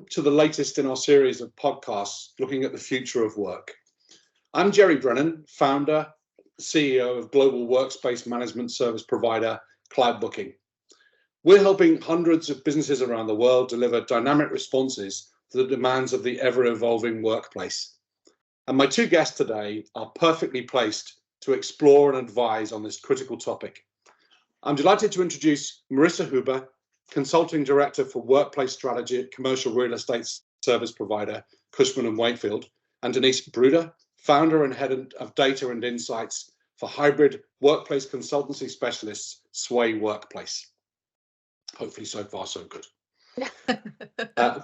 to the latest in our series of podcasts looking at the future of work. I'm Jerry Brennan, founder, CEO of global workspace management service provider CloudBooking. We're helping hundreds of businesses around the world deliver dynamic responses to the demands of the ever-evolving workplace. And my two guests today are perfectly placed to explore and advise on this critical topic. I'm delighted to introduce Marissa Huber, Consulting Director for Workplace Strategy at commercial real estate service provider Cushman & Wakefield, and Denise Bruder, Founder and Head of Data and Insights for hybrid workplace consultancy specialists Sway Workplace. Hopefully so far so good.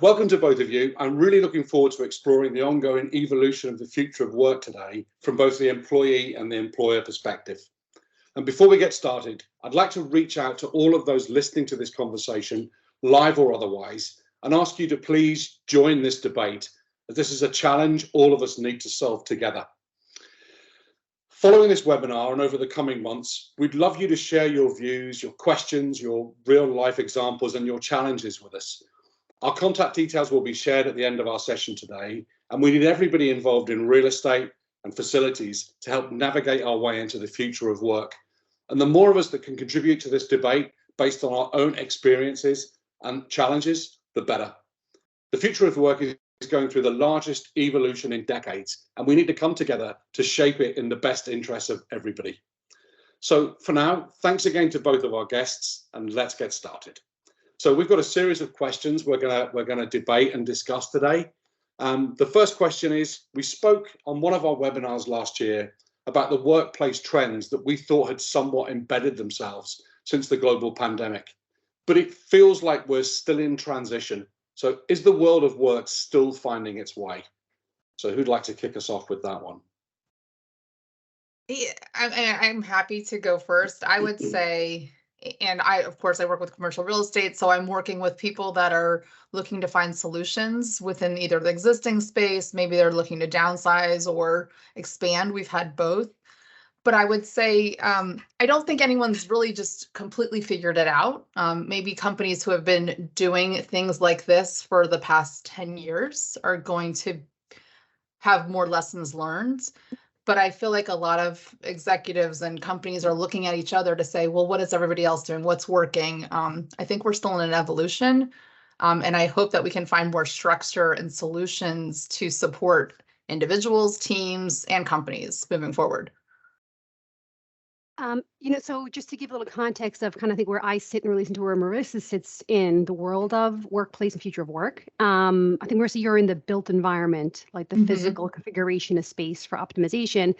Welcome to both of you. I'm really looking forward to exploring the ongoing evolution of the future of work today from both the employee and the employer perspective. And before we get started, I'd like to reach out to all of those listening to this conversation, live or otherwise, and ask you to please join this debate, as this is a challenge all of us need to solve together. Following this webinar and over the coming months, we'd love you to share your views, your questions, your real-life examples, and your challenges with us. Our contact details will be shared at the end of our session today, and we need everybody involved in real estate and facilities to help navigate our way into the future of work. And the more of us that can contribute to this debate based on our own experiences and challenges, the better. The future of work is going through the largest evolution in decades, and we need to come together to shape it in the best interests of everybody. So for now, thanks again to both of our guests, and let's get started. So we've got a series of questions we're gonna debate and discuss today. The first question is, we spoke on one of our webinars last year about the workplace trends that we thought had somewhat embedded themselves since the global pandemic, but it feels like we're still in transition. So is the world of work still finding its way? So who'd like to kick us off with that one? Yeah, I'm happy to go first. I would say, and of course, I work with commercial real estate, so I'm working with people that are looking to find solutions within either the existing space, maybe they're looking to downsize or expand. We've had both. But I would say, I don't think anyone's really just completely figured it out. Maybe companies who have been doing things like this for the past 10 years are going to have more lessons learned. But I feel like a lot of executives and companies are looking at each other to say, well, what is everybody else doing? What's working? I think we're still in an evolution. And I hope that we can find more structure and solutions to support individuals, teams, and companies moving forward. So just to give a little context of kind of think where I sit in relation to where Marissa sits in the world of workplace and future of work. I think Marissa, you're in the built environment, like the physical configuration of space for optimization.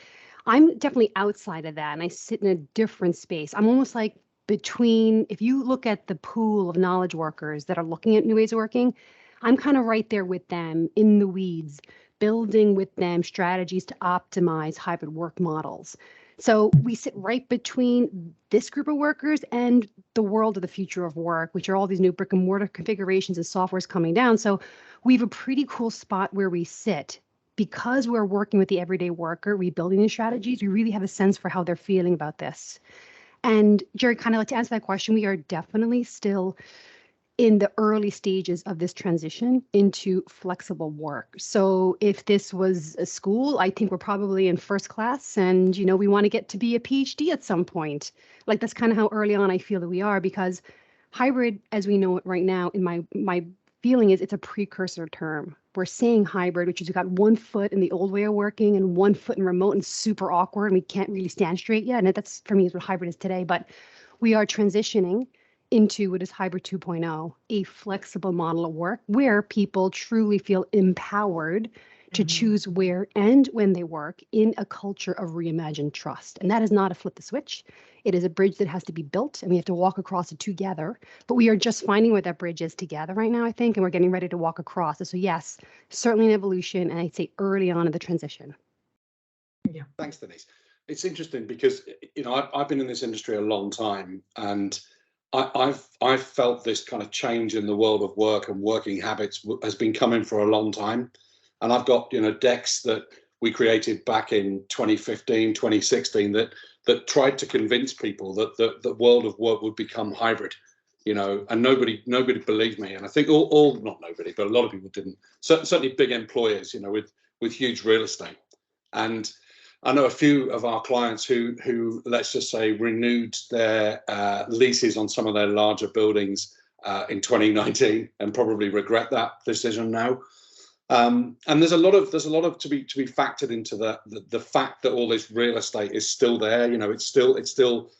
I'm definitely outside of that, and I sit in a different space. I'm almost like between, if you look at the pool of knowledge workers that are looking at new ways of working, I'm kind of right there with them in the weeds, building with them strategies to optimize hybrid work models. So we sit right between this group of workers and the world of the future of work, which are all these new brick and mortar configurations and softwares coming down. So we have a pretty cool spot where we sit. Because we're working with the everyday worker, rebuilding these strategies, we really have a sense for how they're feeling about this. And Jerry, kind of like to answer that question, we are definitely still in the early stages of this transition into flexible work. So if this was a school, I think we're probably in first class and, we want to get to be a PhD at some point. Like that's kind of how early on I feel that we are, because hybrid, as we know it right now, in my feeling is it's a precursor term. We're saying hybrid, which is you've got 1 foot in the old way of working and 1 foot in remote and super awkward, and we can't really stand straight yet. And that's, for me, is what hybrid is today. But we are transitioning into what is hybrid 2.0, a flexible model of work where people truly feel empowered to choose where and when they work in a culture of reimagined trust. And that is not a flip the switch. It is a bridge that has to be built, and we have to walk across it together. But we are just finding where that bridge is together right now, I think, and we're getting ready to walk across it. So yes, certainly an evolution, and I'd say early on in the transition. Yeah. Thanks, Denise. It's interesting because, I've been in this industry a long time, and I've felt this kind of change in the world of work and working habits has been coming for a long time. And I've got, decks that we created back in 2015, 2016 that tried to convince people that the world of work would become hybrid. and nobody believed me. And I think not nobody, but a lot of people didn't. Certainly big employers, with huge real estate. And I know a few of our clients who let's just say renewed their leases on some of their larger buildings in 2019 and probably regret that decision now. And there's a lot of to be factored into the fact that all this real estate is still there. It's still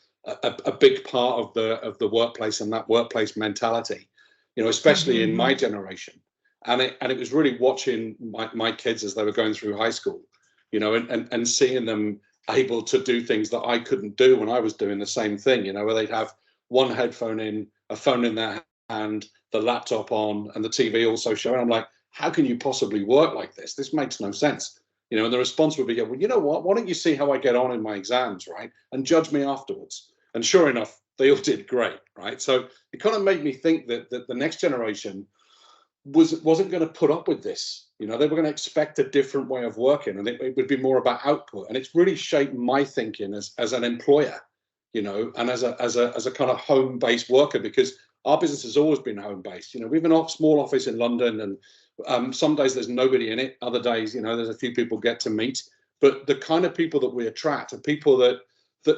a big part of the workplace and that workplace mentality. Especially in my generation. And it was really watching my kids as they were going through high school, and seeing them able to do things that I couldn't do when I was doing the same thing. Where they'd have one headphone in, a phone in their hand, the laptop on, and the TV also showing. I'm like, how can you possibly work like this? This makes no sense. And the response would be, well, you know what? Why don't you see how I get on in my exams, right? And judge me afterwards. And sure enough, they all did great, right? So it kind of made me think that the next generation wasn't going to put up with this. They were going to expect a different way of working, and it would be more about output. And it's really shaped my thinking as an employer, and as a kind of home-based worker, because our business has always been home-based. We have a small office in London, and some days there's nobody in it. Other days, there's a few people get to meet. But the kind of people that we attract are people that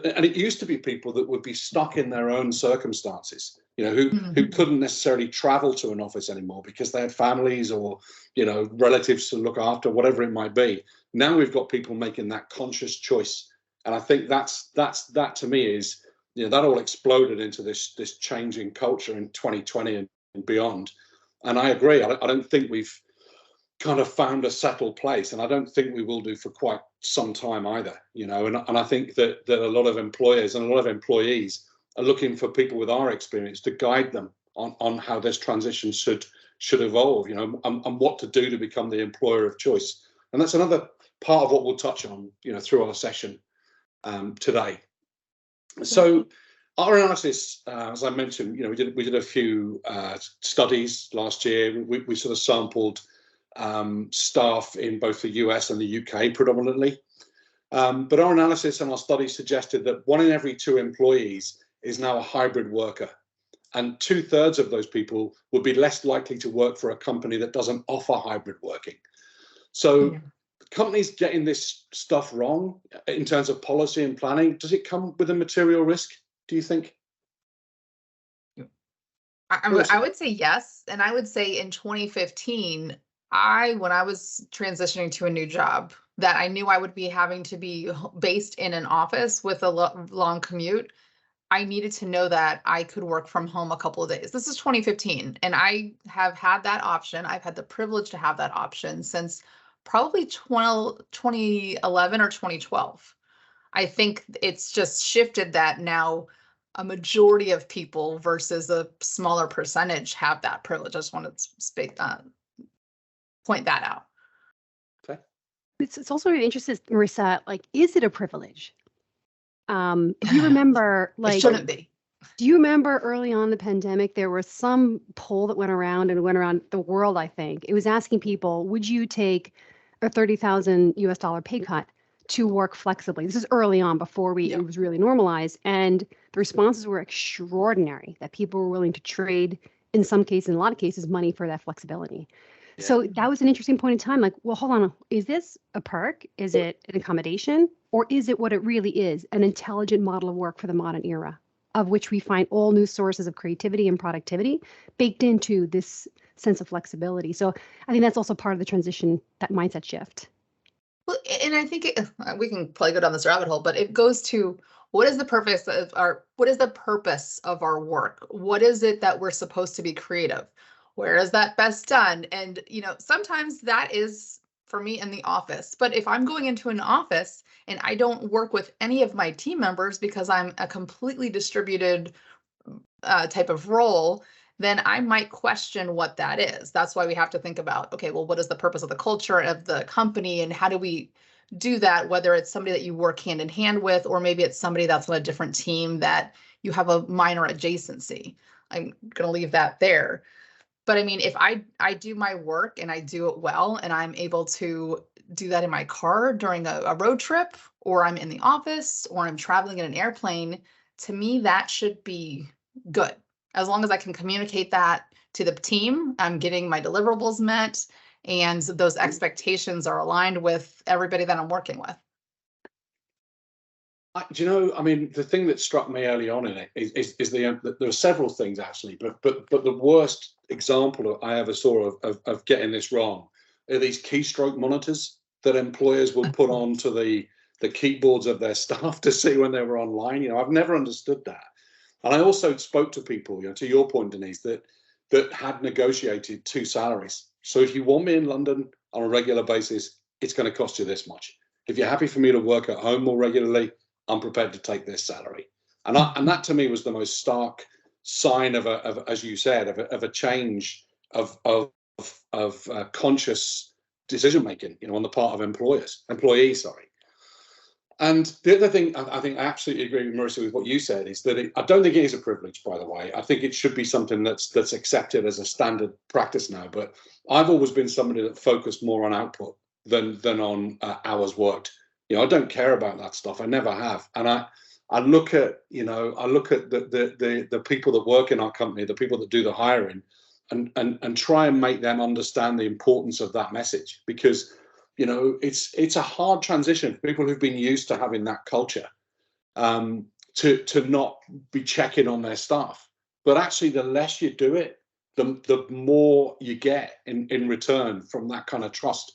and it used to be people that would be stuck in their own circumstances, who couldn't necessarily travel to an office anymore because they had families or, relatives to look after, whatever it might be. Now we've got people making that conscious choice. And I think that to me is, that all exploded into this changing culture in 2020 and beyond. And I agree. I don't think we've kind of found a settled place, and I don't think we will do for quite some time either, and I think that a lot of employers and a lot of employees are looking for people with our experience to guide them on how this transition should evolve, and what to do to become the employer of choice. And that's another part of what we'll touch on, through our session today. So our analysis, as I mentioned, we did a few studies last year. We sort of sampled staff in both the US and the UK predominantly. But our analysis and our studies suggested that 1 in every 2 employees is now a hybrid worker. And 2/3 of those people would be less likely to work for a company that doesn't offer hybrid working. So companies getting this stuff wrong in terms of policy and planning, does it come with a material risk, do you think? I would say yes. And I would say in 2015, when I was transitioning to a new job, that I knew I would be having to be based in an office with a long commute, I needed to know that I could work from home a couple of days. This is 2015, and I have had that option. I've had the privilege to have that option since probably 2011 or 2012. I think it's just shifted that now a majority of people versus a smaller percentage have that privilege. I just wanted to point that out. Okay. It's also really interesting, Marissa, is it a privilege? If you remember, it shouldn't be. Do you remember early on in the pandemic, there was some poll that went around the world, I think. It was asking people, would you take a $30,000 US pay cut to work flexibly? This is early on before it was really normalized. And the responses were extraordinary, that people were willing to trade, in some cases, in a lot of cases, money for that flexibility. Yeah. So that was an interesting point in time. Well, hold on. Is this a perk? Is it an accommodation? Or is it what it really is, an intelligent model of work for the modern era, of which we find all new sources of creativity and productivity baked into this sense of flexibility? So I think that's also part of the transition, that mindset shift. Well, and I think we can probably go down this rabbit hole, but it goes to what is the purpose of our work? What is it that we're supposed to be creative? Where is that best done? And, sometimes that is for me in the office. But if I'm going into an office and I don't work with any of my team members because I'm a completely distributed type of role, then I might question what that is. That's why we have to think about, okay, well, what is the purpose of the culture of the company and how do we do that, whether it's somebody that you work hand in hand with, or maybe it's somebody that's on a different team that you have a minor adjacency. I'm going to leave that there. But I mean, if I do my work and I do it well, and I'm able to do that in my car during a road trip, or I'm in the office, or I'm traveling in an airplane, to me, that should be good. As long as I can communicate that to the team, I'm getting my deliverables met, and those expectations are aligned with everybody that I'm working with. Do you know, I mean, the thing that struck me early on in it is there are several things actually, but the worst example I ever saw of getting this wrong are these keystroke monitors that employers will put onto the keyboards of their staff to see when they were online. You know, I've never understood that. And I also spoke to people, you know, to your point, Denise, that had negotiated 2 salaries. So if you want me in London on a regular basis, it's going to cost you this much. If you're happy for me to work at home more regularly, I'm prepared to take this salary. And that to me was the most stark sign of as you said, of a change of conscious decision making, you know, on the part of employees. And the other thing, I think I absolutely agree with Marissa with what you said, is that I don't think it is a privilege, by the way. I think it should be something that's accepted as a standard practice now. But I've always been somebody that focused more on output than on hours worked. You know, I don't care about that stuff. I never have. And I look at, you know, the people that work in our company, the people that do the hiring, and try and make them understand the importance of that message, because, you know, it's a hard transition for people who've been used to having that culture, to not be checking on their staff. But actually, the less you do it, the more you get in return from that kind of trust.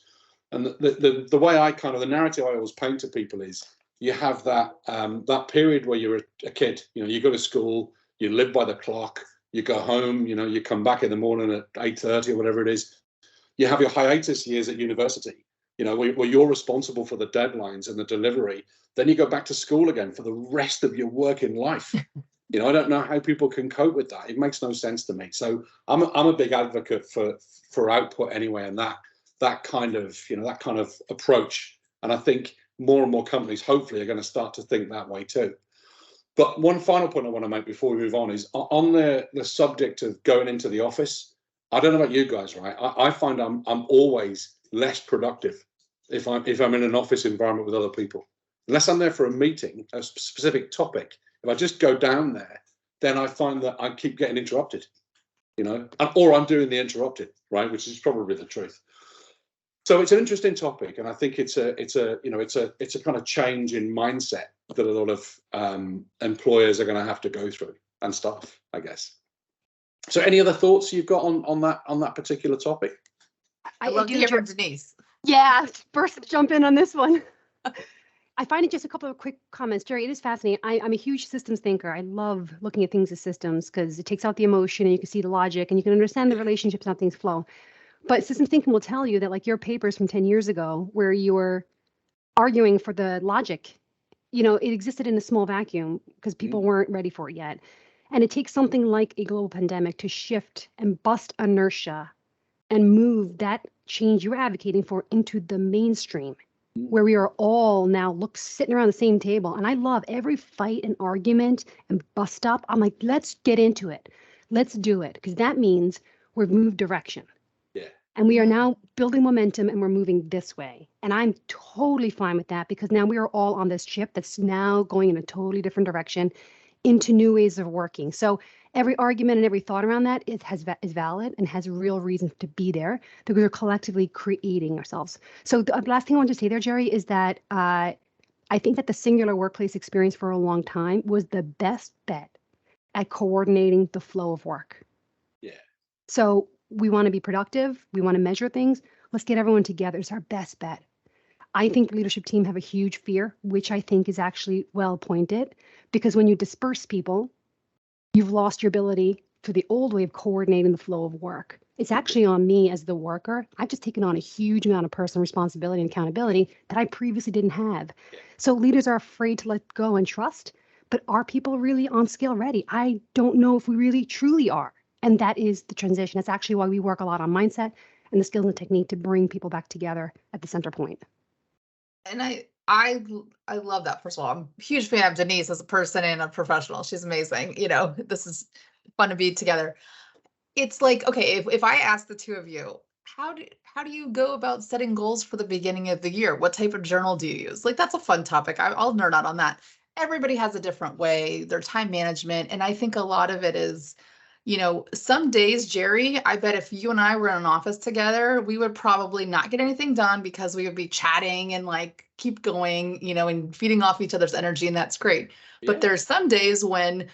And the way the narrative I always paint to people is, you have that period where you're a kid, you know, you go to school, you live by the clock, you go home, you know, you come back in the morning at 8:30 or whatever it is. You have your hiatus years at university, you know, where you're responsible for the deadlines and the delivery. Then you go back to school again for the rest of your working life. You know, I don't know how people can cope with that. It makes no sense to me. So I'm a big advocate for output anyway, and that kind of approach. And I think more and more companies hopefully are going to start to think that way too. But one final point I want to make before we move on is on the subject of going into the office. I don't know about you guys, right? I find I'm always less productive if I'm in an office environment with other people. Unless I'm there for a meeting, a specific topic, if I just go down there, then I find that I keep getting interrupted, you know, or I'm doing the interrupted, right? Which is probably the truth. So it's an interesting topic, and I think it's a kind of change in mindset that a lot of employers are going to have to go through and stuff, I guess. So any other thoughts you've got on that particular topic? I love to hear from Denise. Yeah, first jump in on this one. I find it just a couple of quick comments. Jerry, it is fascinating. I'm a huge systems thinker. I love looking at things as systems because it takes out the emotion and you can see the logic and you can understand the relationships and how things flow. But systems thinking will tell you that, like, your papers from 10 years ago where you were arguing for the logic, you know, it existed in a small vacuum because people weren't ready for it yet. And it takes something like a global pandemic to shift and bust inertia and move that change you're advocating for into the mainstream, where we are all now sitting around the same table. And I love every fight and argument and bust up. I'm like, let's get into it. Let's do it. Because that means we've moved direction. Yeah. And we are now building momentum and we're moving this way. And I'm totally fine with that because now we are all on this ship that's now going in a totally different direction into new ways of working. So every argument and every thought around that is valid and has real reason to be there because we're collectively creating ourselves. So the last thing I want to say there, Jerry, is that I think that the singular workplace experience for a long time was the best bet at coordinating the flow of work. Yeah. So we want to be productive. We want to measure things. Let's get everyone together. It's our best bet. I think the leadership team have a huge fear, which I think is actually well pointed, because when you disperse people, you've lost your ability to the old way of coordinating the flow of work. It's actually on me as the worker. I've just taken on a huge amount of personal responsibility and accountability that I previously didn't have. So leaders are afraid to let go and trust, but are people really on scale ready? I don't know if we really truly are. And that is the transition. That's actually why we work a lot on mindset and the skills and technique to bring people back together at the center point. And I love that. First of all, I'm a huge fan of Denise as a person and a professional. She's amazing. You know, this is fun to be together. It's like, okay, if I ask the two of you, how do you go about setting goals for the beginning of the year? What type of journal do you use? Like, that's a fun topic. I'll nerd out on that. Everybody has a different way, their time management. And I think a lot of it is You know, some days, Jerry, I bet if you and I were in an office together, we would probably not get anything done because we would be chatting and like keep going, you know, and feeding off each other's energy, and that's great. But Yeah. there's some days when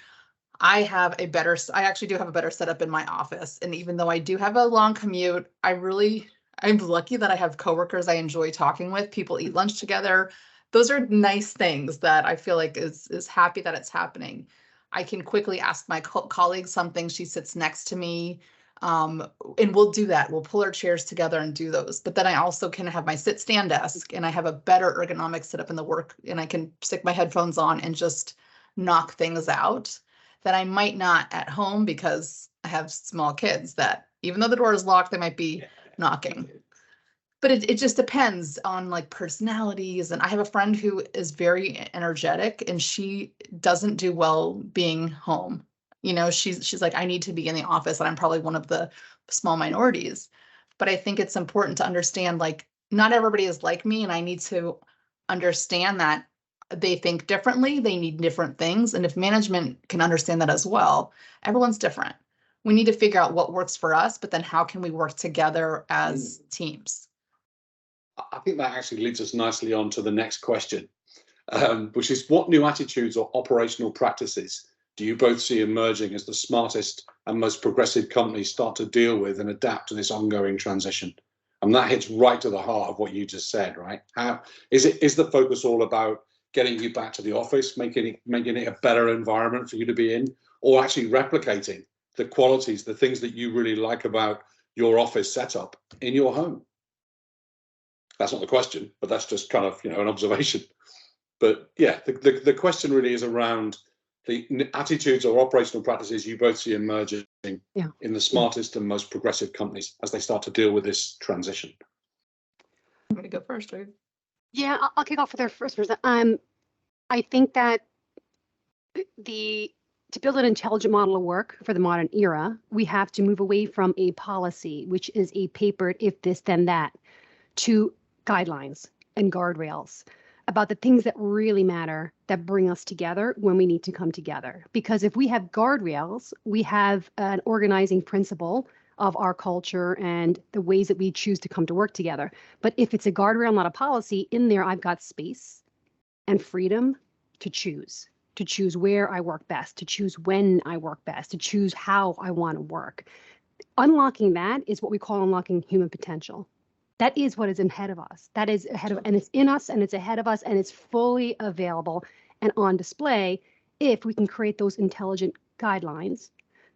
I actually do have a better setup in my office. And even though I do have a long commute, I'm lucky that I have coworkers I enjoy talking with. People eat lunch together. Those are nice things that I feel like is happy that it's happening. I can quickly ask my colleague something. She sits next to me. And we'll do that. We'll pull our chairs together and do those. But then I also can have my sit stand desk, and I have a better ergonomic setup in the work, and I can stick my headphones on and just knock things out that I might not at home because I have small kids that even though the door is locked, they might be knocking. But it just depends on like personalities. And I have a friend who is very energetic and she doesn't do well being home. You know, she's like, I need to be in the office, and I'm probably one of the small minorities. But I think it's important to understand like not everybody is like me, and I need to understand that they think differently, they need different things. And if management can understand that as well, everyone's different. We need to figure out what works for us, but then how can we work together as teams? I think that actually leads us nicely on to the next question, which is what new attitudes or operational practices do you both see emerging as the smartest and most progressive companies start to deal with and adapt to this ongoing transition? And that hits right to the heart of what you just said, right? How is the focus all about getting you back to the office, making it a better environment for you to be in, or actually replicating the qualities, the things that you really like about your office setup in your home? That's not the question, but that's just kind of, an observation. But yeah, the question really is around the attitudes or operational practices you both see emerging in the smartest and most progressive companies as they start to deal with this transition. I'm going to go first, right? Yeah, I'll kick off with our first person. I think that to build an intelligent model of work for the modern era, we have to move away from a policy, which is a papered if this, then that, to guidelines and guardrails about the things that really matter, that bring us together when we need to come together. Because if we have guardrails, we have an organizing principle of our culture and the ways that we choose to come to work together. But if it's a guardrail, not a policy, in there I've got space and freedom to choose where I work best, to choose when I work best, to choose how I want to work. Unlocking that is what we call unlocking human potential. That is what is ahead of us. That is ahead of, and it's in us, and it's ahead of us, and it's fully available and on display if we can create those intelligent guidelines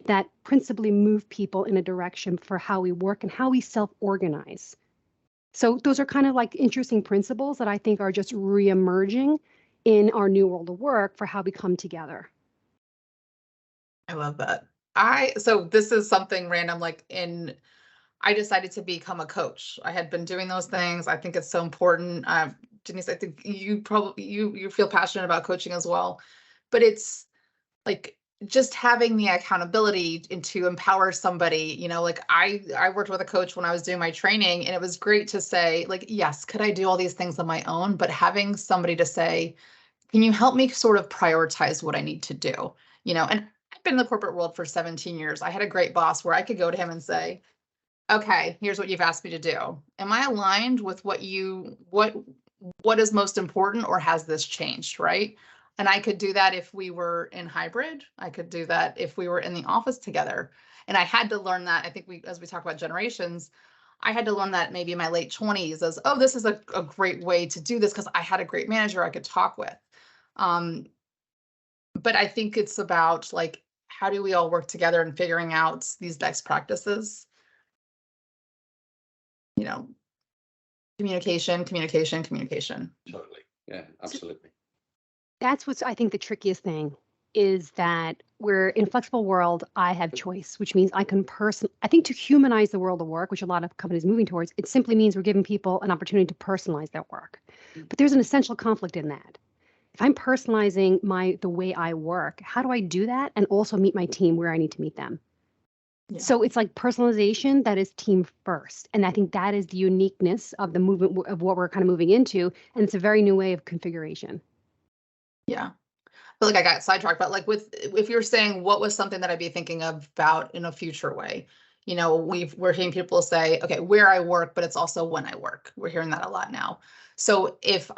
that principally move people in a direction for how we work and how we self-organize. So those are kind of like interesting principles that I think are just re-emerging in our new world of work for how we come together. I love that. So this is something random, I decided to become a coach. I had been doing those things. I think it's so important. Denise, I think you probably, you feel passionate about coaching as well, but it's like just having the accountability and to empower somebody, I worked with a coach when I was doing my training, and it was great to say yes, could I do all these things on my own? But having somebody to say, can you help me sort of prioritize what I need to do? And I've been in the corporate world for 17 years. I had a great boss where I could go to him and say, okay, here's what you've asked me to do. Am I aligned with what is most important, or has this changed, right? And I could do that if we were in hybrid. I could do that if we were in the office together. And I had to learn that. I think as we talk about generations, I had to learn that maybe in my late 20s as, oh, this is a great way to do this because I had a great manager I could talk with. But I think it's about how do we all work together and figuring out these best practices? Communication. Totally. Yeah, absolutely. That's what's, I think, the trickiest thing is that we're in a flexible world. I have choice, which means I think to humanize the world of work, which a lot of companies are moving towards, it simply means we're giving people an opportunity to personalize their work. But there's an essential conflict in that. If I'm personalizing the way I work, how do I do that and also meet my team where I need to meet them? Yeah. So it's like personalization that is team first. And I think that is the uniqueness of the movement of what we're kind of moving into. And it's a very new way of configuration. Yeah. feel like I got sidetracked, but like if you're saying what was something that I'd be thinking about in a future way, we're hearing people say, okay, where I work, but it's also when I work. We're hearing that a lot now. So if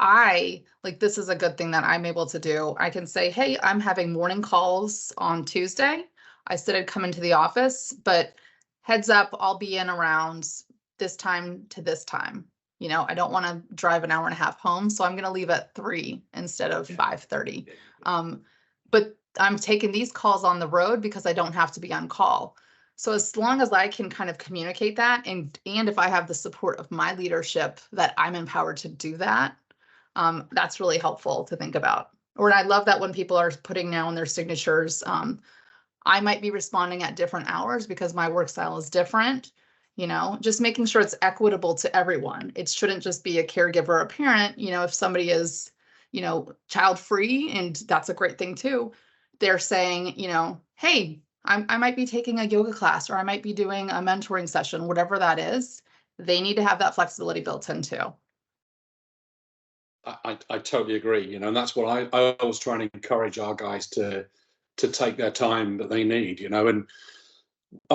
this is a good thing that I'm able to do. I can say, hey, I'm having morning calls on Tuesday. I said I'd come into the office, but heads up, I'll be in around this time to this time. I don't want to drive an hour and a half home, so I'm going to leave at 3 instead of 5:30. But I'm taking these calls on the road because I don't have to be on call. So as long as I can kind of communicate that, and if I have the support of my leadership that I'm empowered to do that, that's really helpful to think about. Or I love that when people are putting now in their signatures, I might be responding at different hours because my work style is different. Just making sure it's equitable to everyone. It shouldn't just be a caregiver or a parent. If somebody is, child free, and that's a great thing too. They're saying, hey, I might be taking a yoga class, or I might be doing a mentoring session, whatever that is. They need to have that flexibility built in too. I totally agree, and that's what I always try and encourage our guys to take their time that they need, and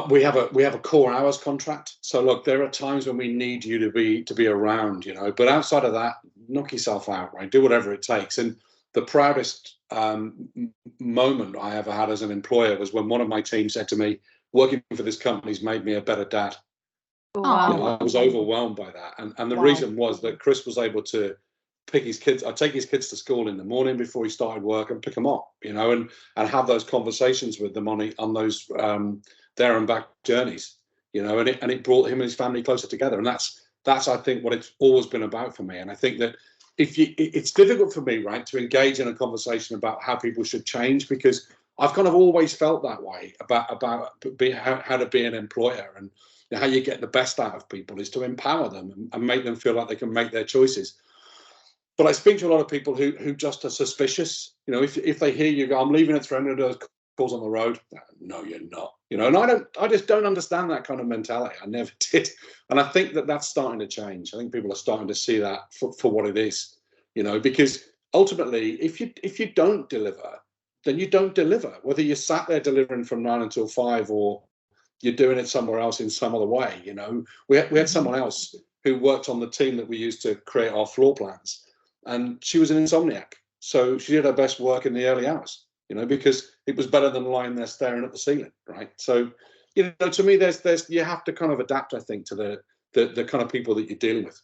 we have a core hours contract. So look, there are times when we need you to be around, but outside of that, knock yourself out, right? Do whatever it takes. And the proudest moment I ever had as an employer was when one of my team said to me, working for this company's made me a better dad. Wow. I was overwhelmed by that. And the reason was that Chris was able to pick his kids. I'd take his kids to school in the morning before he started work and pick them up, and have those conversations with them on those there and back journeys, and it brought him and his family closer together. And that's I think what it's always been about for me. And I think that it's difficult for me, right, to engage in a conversation about how people should change, because I've kind of always felt that way about how to be an employer, and how you get the best out of people is to empower them and make them feel like they can make their choices. But I speak to a lot of people who just are suspicious. If they hear you go, I'm leaving at 300 those calls on the road. No, you're not. And I just don't understand that kind of mentality. I never did. And I think that that's starting to change. I think people are starting to see that for what it is, because ultimately, if you don't deliver, then you don't deliver. Whether you're sat there delivering from 9 until 5, or you're doing it somewhere else in some other way. We had someone else who worked on the team that we used to create our floor plans, and she was an insomniac. So she did her best work in the early hours, because it was better than lying there staring at the ceiling, right? So, to me, there's you have to kind of adapt, I think, to the kind of people that you're dealing with.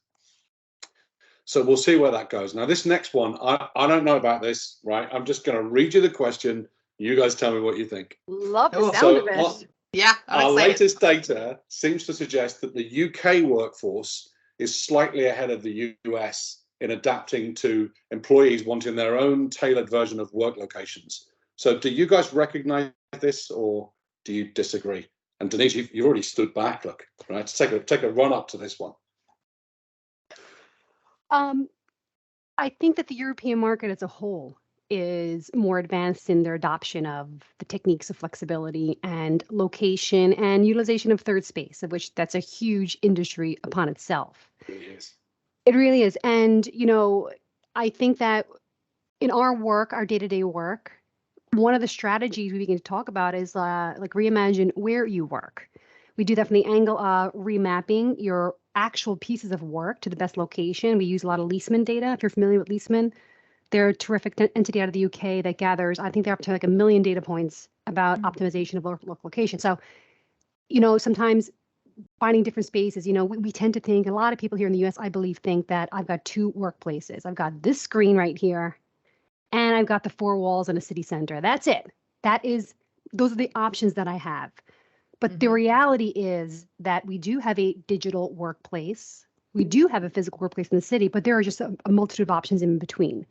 So we'll see where that goes. Now, this next one, I don't know about this, right? I'm just going to read you the question. You guys tell me what you think. Love the sound of it. Yeah. Our latest data seems to suggest that the UK workforce is slightly ahead of the US in adapting to employees wanting their own tailored version of work locations. So do you guys recognize this, or do you disagree? And Denise, you've already stood back, look, right? Take a run up to this one. I think that the European market as a whole is more advanced in their adoption of the techniques of flexibility and location and utilization of third space, of which that's a huge industry upon itself. It really is. And, I think that in our work, our day-to-day work, one of the strategies we begin to talk about is reimagine where you work. We do that from the angle of remapping your actual pieces of work to the best location. We use a lot of Leesman data. If you're familiar with Leesman, they're a terrific entity out of the UK that gathers, I think they're up to like 1 million data points about optimization of local location. So, sometimes finding different spaces, we tend to think, a lot of people here in the US, I believe, think that I've got 2 workplaces. I've got this screen right here, and I've got the 4 walls in a city center. That's it. Those are the options that I have. But the reality is that we do have a digital workplace. We do have a physical workplace in the city, but there are just a multitude of options in between.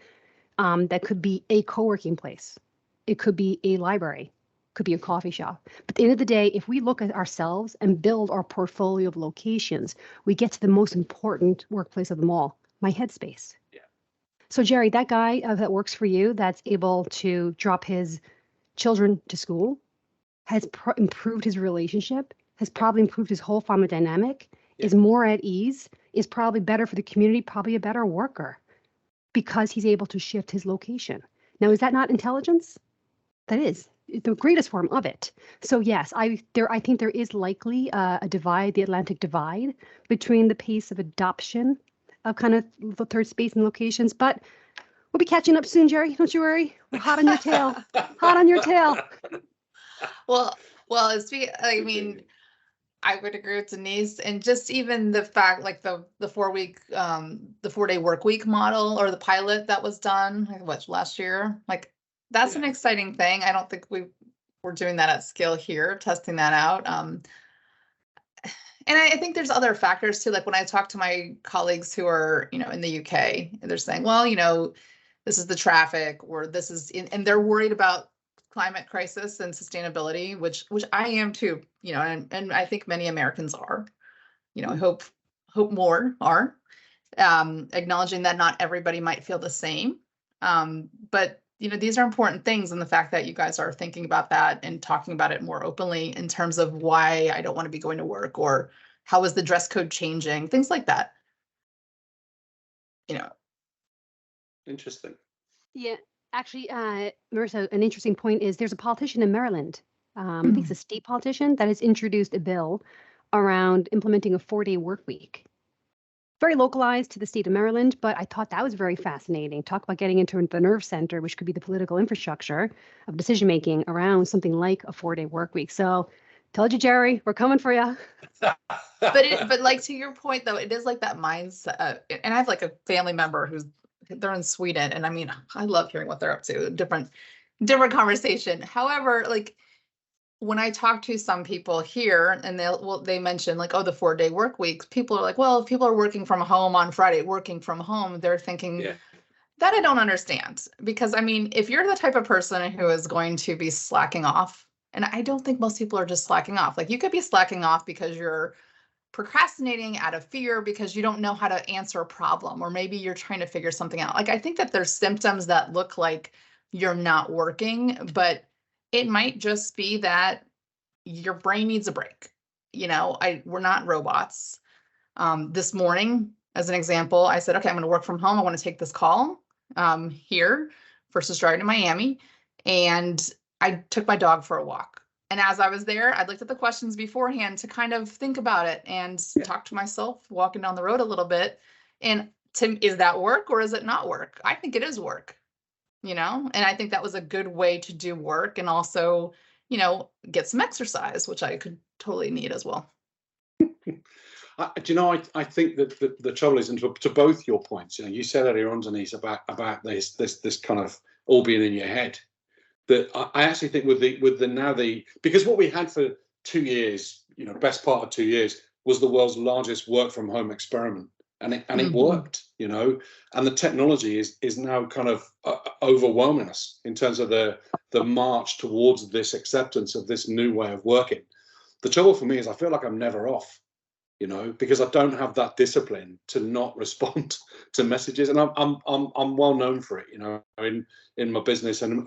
That could be a co-working place. It could be a library. Could be a coffee shop. But at the end of the day, if we look at ourselves and build our portfolio of locations, we get to the most important workplace of them all, my headspace. Yeah. So Jerry, that guy that works for you, that's able to drop his children to school, has improved his relationship, has probably improved his whole family dynamic, is more at ease, is probably better for the community, probably a better worker, because he's able to shift his location. Now, is that not intelligence? That is the greatest form of it. So yes, I think there is likely a divide, the Atlantic divide, between the pace of adoption of kind of the third space and locations. But we'll be catching up soon, Jerry. Don't you worry. We're hot on your tail. Hot on your tail. Well, I mean, I would agree with Denise, and just even the fact, like the 4-week, the 4-day work week model, or the pilot that was done, like, what, last year? Like, that's an exciting thing. I don't think we're doing that at scale here, testing that out. And I think there's other factors too. Like when I talk to my colleagues who are, in the UK, they're saying, well, this is the traffic, or this is, and they're worried about climate crisis and sustainability, which I am too, and I think many Americans are, I hope more are, acknowledging that not everybody might feel the same. But these are important things, and the fact that you guys are thinking about that and talking about it more openly in terms of why I don't want to be going to work, or how is the dress code changing, things like that. Interesting. Yeah, actually, Marissa, an interesting point is there's a politician in Maryland, I think it's a state politician, that has introduced a bill around implementing a 4-day work week. Very localized to the state of Maryland, but I thought that was very fascinating. Talk about getting into the nerve center, which could be the political infrastructure of decision making around something like a 4-day work week. So, told you, Jerry, we're coming for you. But like, to your point though, it is like that mindset. And I have like a family member they're in Sweden, and I mean, I love hearing what they're up to. Different conversation. However, like, when I talk to some people here, and they mention like, oh, the 4-day work weeks, people are like, well, if people are working from home on Friday, working from home, they're thinking that I don't understand. Because I mean, if you're the type of person who is going to be slacking off, and I don't think most people are just slacking off, like you could be slacking off because you're procrastinating out of fear, because you don't know how to answer a problem, or maybe you're trying to figure something out. Like, I think that there's symptoms that look like you're not working, but it might just be that your brain needs a break. We're not robots. This morning, as an example, I said, okay, I'm going to work from home. I want to take this call here versus driving to Miami. And I took my dog for a walk. And as I was there, I looked at the questions beforehand to kind of think about it and talk to myself walking down the road a little bit. And is that work or is it not work? I think it is work. And I think that was a good way to do work, and also, get some exercise, which I could totally need as well. I think that the trouble is, and to both your points, you said earlier on, Denise, about this kind of all being in your head. That I actually think because what we had for 2 years, best part of 2 years, was the world's largest work from home experiment. And it worked, and the technology is now kind of overwhelming us in terms of the march towards this acceptance of this new way of working. The trouble for me is I feel like I'm never off, because I don't have that discipline to not respond to messages, and I'm well known for it, in my business and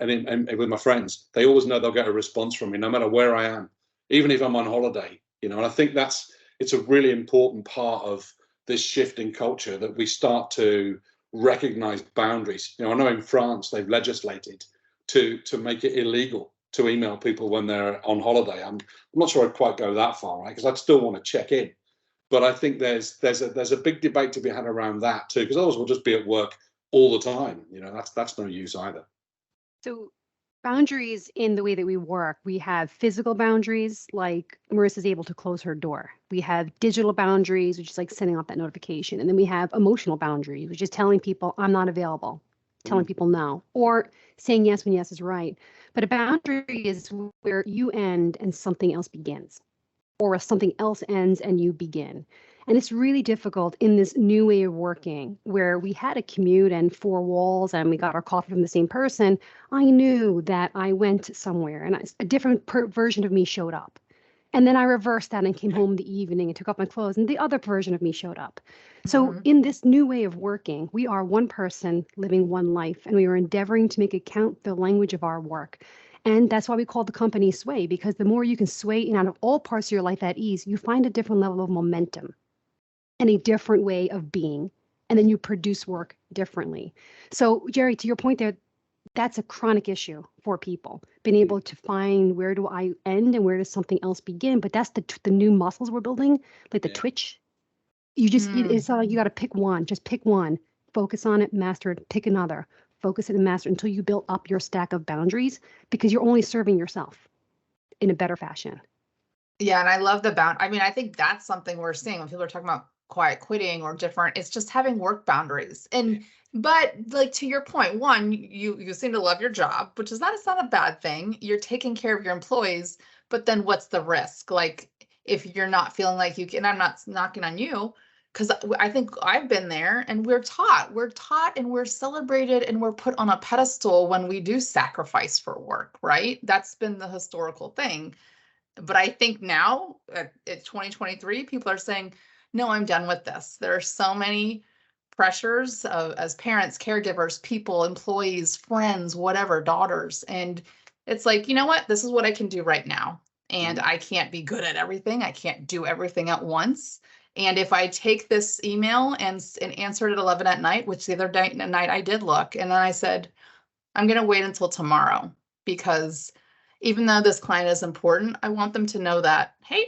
with my friends. They always know they'll get a response from me, no matter where I am, even if I'm on holiday, and I think it's a really important part of this shift in culture, that we start to recognize boundaries. I know in France they've legislated to make it illegal to email people when they're on holiday. I'm not sure I'd quite go that far, right? Because I'd still want to check in. But I think there's a big debate to be had around that too, because others will just be at work all the time. That's no use either. So boundaries in the way that we work, we have physical boundaries, like Marissa's able to close her door. We have digital boundaries, which is like sending off that notification. And then we have emotional boundaries, which is telling people I'm not available, telling people no, or saying yes when yes is right. But a boundary is where you end and something else begins, or something else ends and you begin. And it's really difficult in this new way of working, where we had a commute and 4 walls and we got our coffee from the same person. I knew that I went somewhere and a different version of me showed up. And then I reversed that and came home in the evening and took off my clothes, and the other version of me showed up. So in this new way of working, we are one person living one life, and we are endeavoring to make it count the language of our work. And that's why we call the company Sway, because the more you can sway in out of all parts of your life at ease, you find a different level of momentum and a different way of being. And then you produce work differently. So, Jerry, to your point there, that's a chronic issue for people, being able to find where do I end and where does something else begin. But that's the new muscles we're building, like the Yeah. twitch. It's not like you got to pick one, just pick one, focus on it, master it, pick another, focus it and master it until you build up your stack of boundaries, because you're only serving yourself in a better fashion. Yeah, and I love the I mean, I think that's something we're seeing when people are talking about quiet quitting or different. It's just having work boundaries. And but like to your point, one, you seem to love your job, which is not, it's not a bad thing. You're taking care of your employees, but then what's the risk? Like if you're not feeling like you can, I'm not knocking on you, because I think I've been there, and we're taught and we're celebrated and we're put on a pedestal when we do sacrifice for work, right? That's been the historical thing. But I think now it's 2023, people are saying, no, I'm done with this. There are so many pressures as parents, caregivers, people, employees, friends, whatever, daughters. And it's like, you know what? This is what I can do right now. And I can't be good at everything. I can't do everything at once. And if I take this email and answer it at 11 at night, which the other night I did look, and then I said, I'm going to wait until tomorrow, because even though this client is important, I want them to know that, hey,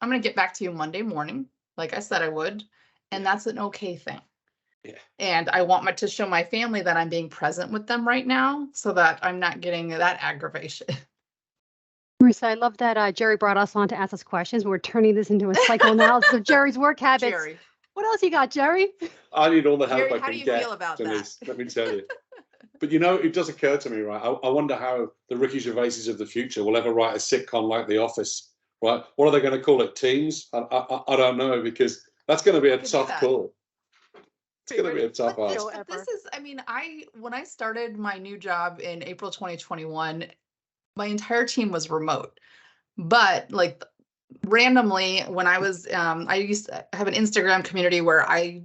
I'm going to get back to you Monday morning, like I said I would, and that's an okay thing. Yeah. And I want to show my family that I'm being present with them right now, so that I'm not getting that aggravation. Marissa, I love that Jerry brought us on to ask us questions. We're turning this into a psychoanalysis of Jerry's work habits. Jerry, What else you got, Jerry? I need all the help Jerry, I how can do you get. feel about Denise, that? let me tell you. But you know, it does occur to me, right? I wonder how the Ricky Gervaises of the future will ever write a sitcom like The Office, right? What are they going to call it? Teams? I don't know, because that's going to be a tough call. It's going to be a tough ask. But this is, I mean, when I started my new job in April 2021, my entire team was remote. But like randomly, when I was, I used to have an Instagram community where I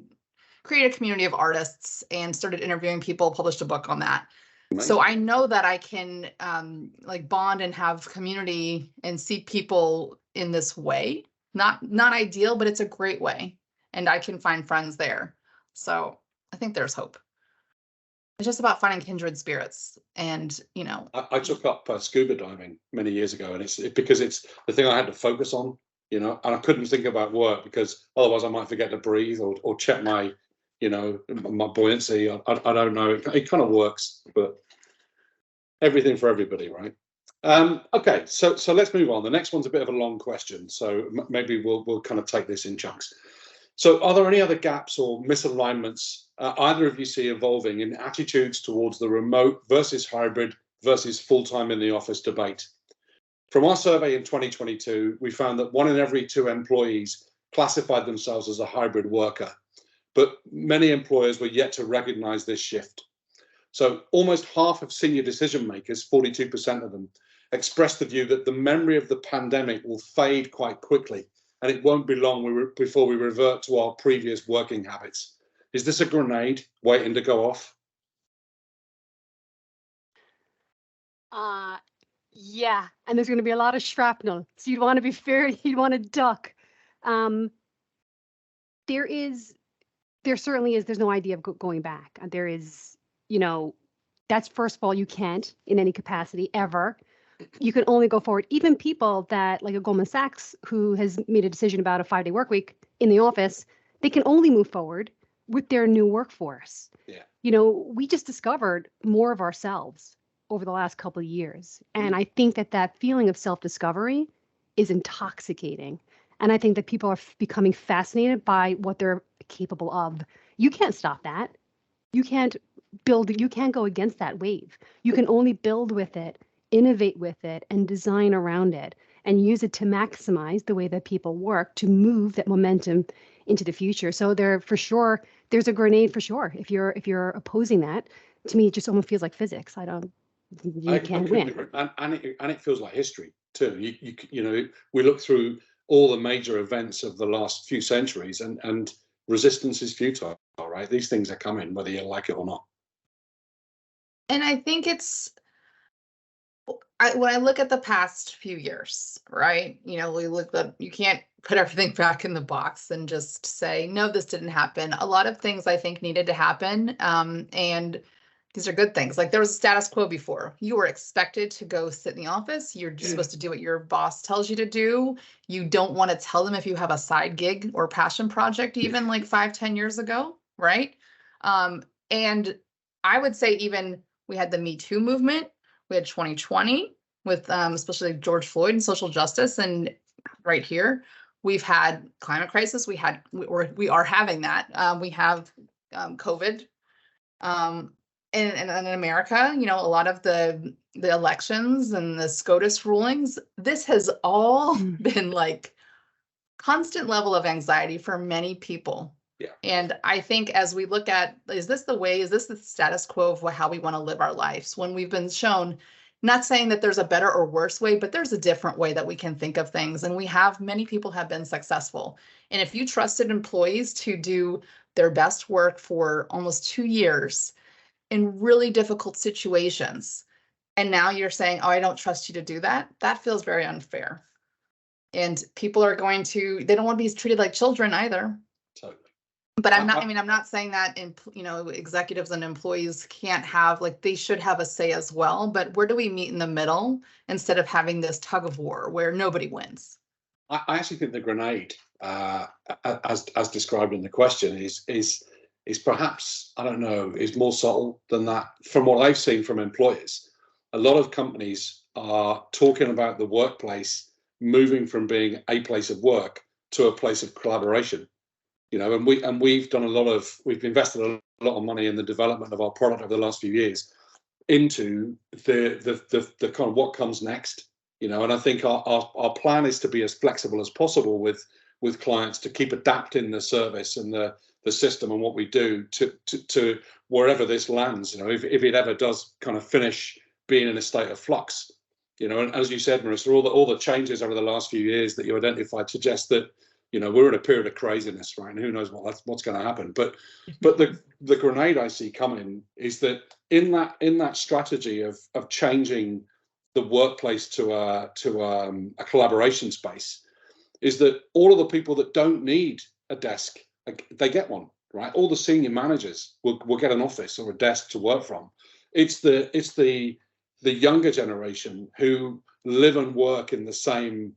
created a community of artists and started interviewing people, published a book on that. Amazing. So I know that I can like bond and have community and see people in this way. Not ideal, but it's a great way. And I can find friends there. So I think there's hope. It's just about finding kindred spirits. And, you know, I took up scuba diving many years ago, and it's because it's the thing I had to focus on, you know, and I couldn't think about work because otherwise I might forget to breathe or check my, you know, my buoyancy. I don't know. It kind of works, but everything for everybody, right? Okay, so let's move on. The next one's a bit of a long question, so maybe we'll kind of take this in chunks. So are there any other gaps or misalignments either of you see evolving in attitudes towards the remote versus hybrid versus full-time in the office debate? From our survey in 2022, we found that 1 in every 2 employees classified themselves as a hybrid worker, but many employers were yet to recognize this shift. So almost half of senior decision makers, 42% of them, expressed the view that the memory of the pandemic will fade quite quickly, and it won't be long before we revert to our previous working habits. Is this a grenade waiting to go off? Yeah, and there's going to be a lot of shrapnel, so you'd want to be fair. You'd want to duck. There certainly is. There's no idea of going back. There is, you know, that's first of all, you can't in any capacity ever. You can only go forward. Even people that like a Goldman Sachs who has made a decision about a 5-day work week in the office, they can only move forward with their new workforce. Yeah. You know, we just discovered more of ourselves over the last couple of years. And I think that feeling of self-discovery is intoxicating. And I think that people are becoming fascinated by what they're capable of. You can't stop that. You can't go against that wave. You can only build with it, innovate with it, and design around it, and use it to maximize the way that people work to move that momentum into the future. So there's a grenade for sure. If you're opposing that, to me, it just almost feels like physics. You can't win. And it feels like history too. You know, we look through all the major events of the last few centuries, and resistance is futile, right? These things are coming, whether you like it or not. And I think when I look at the past few years, right? You know, you can't put everything back in the box and just say, no, this didn't happen. A lot of things I think needed to happen. And these are good things. Like there was a status quo before. You were expected to go sit in the office. You're just supposed to do what your boss tells you to do. You don't want to tell them if you have a side gig or passion project, even like 5-10 years ago, right? And I would say even we had the Me Too movement. We had 2020 with especially George Floyd and social justice, and right here we've had climate crisis. We are having that. We have COVID. In America, you know, a lot of the elections and the SCOTUS rulings, this has all been like constant level of anxiety for many people. Yeah. And I think as we look at, is this the status quo of how we want to live our lives, when we've been shown, not saying that there's a better or worse way, but there's a different way that we can think of things. And many people have been successful. And if you trusted employees to do their best work for almost 2 years in really difficult situations, and now you're saying, oh, I don't trust you to do that, that feels very unfair. And people are they don't want to be treated like children either. Totally. But I'm not saying that, executives and employees can't have, like, they should have a say as well, but where do we meet in the middle instead of having this tug of war where nobody wins? I actually think the grenade, as described in the question, is perhaps, I don't know, is more subtle than that. From what I've seen from employers, a lot of companies are talking about the workplace moving from being a place of work to a place of collaboration. You know, and we've invested a lot of money in the development of our product over the last few years into the kind of what comes next. You know, and I think our plan is to be as flexible as possible with clients, to keep adapting the service and the system and what we do to wherever this lands. You know, if it ever does kind of finish being in a state of flux. You know, and as you said, Marissa, all the changes over the last few years that you identified suggest that, you know, we're in a period of craziness, right? And who knows what's going to happen. But the grenade I see coming is that in that strategy of changing the workplace to a collaboration space, is that all of the people that don't need a desk, they get one, right? All the senior managers will get an office or a desk to work from. It's the younger generation who live and work in the same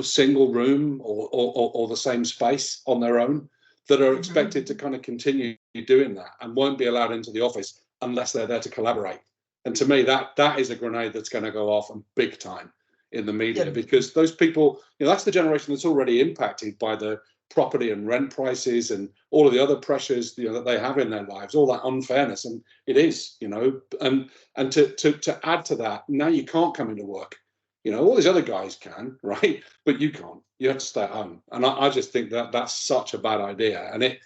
single room or the same space on their own, that are expected to kind of continue doing that and won't be allowed into the office unless they're there to collaborate. And to me, that is a grenade that's going to go off and big time in the media, because those people, you know, that's the generation that's already impacted by the property and rent prices and all of the other pressures, you know, that they have in their lives, all that unfairness. And it is, you know, and to add to that, now you can't come into work. You know, all these other guys can, right? But you can't. You have to stay at home. And I just think that that's such a bad idea. And it,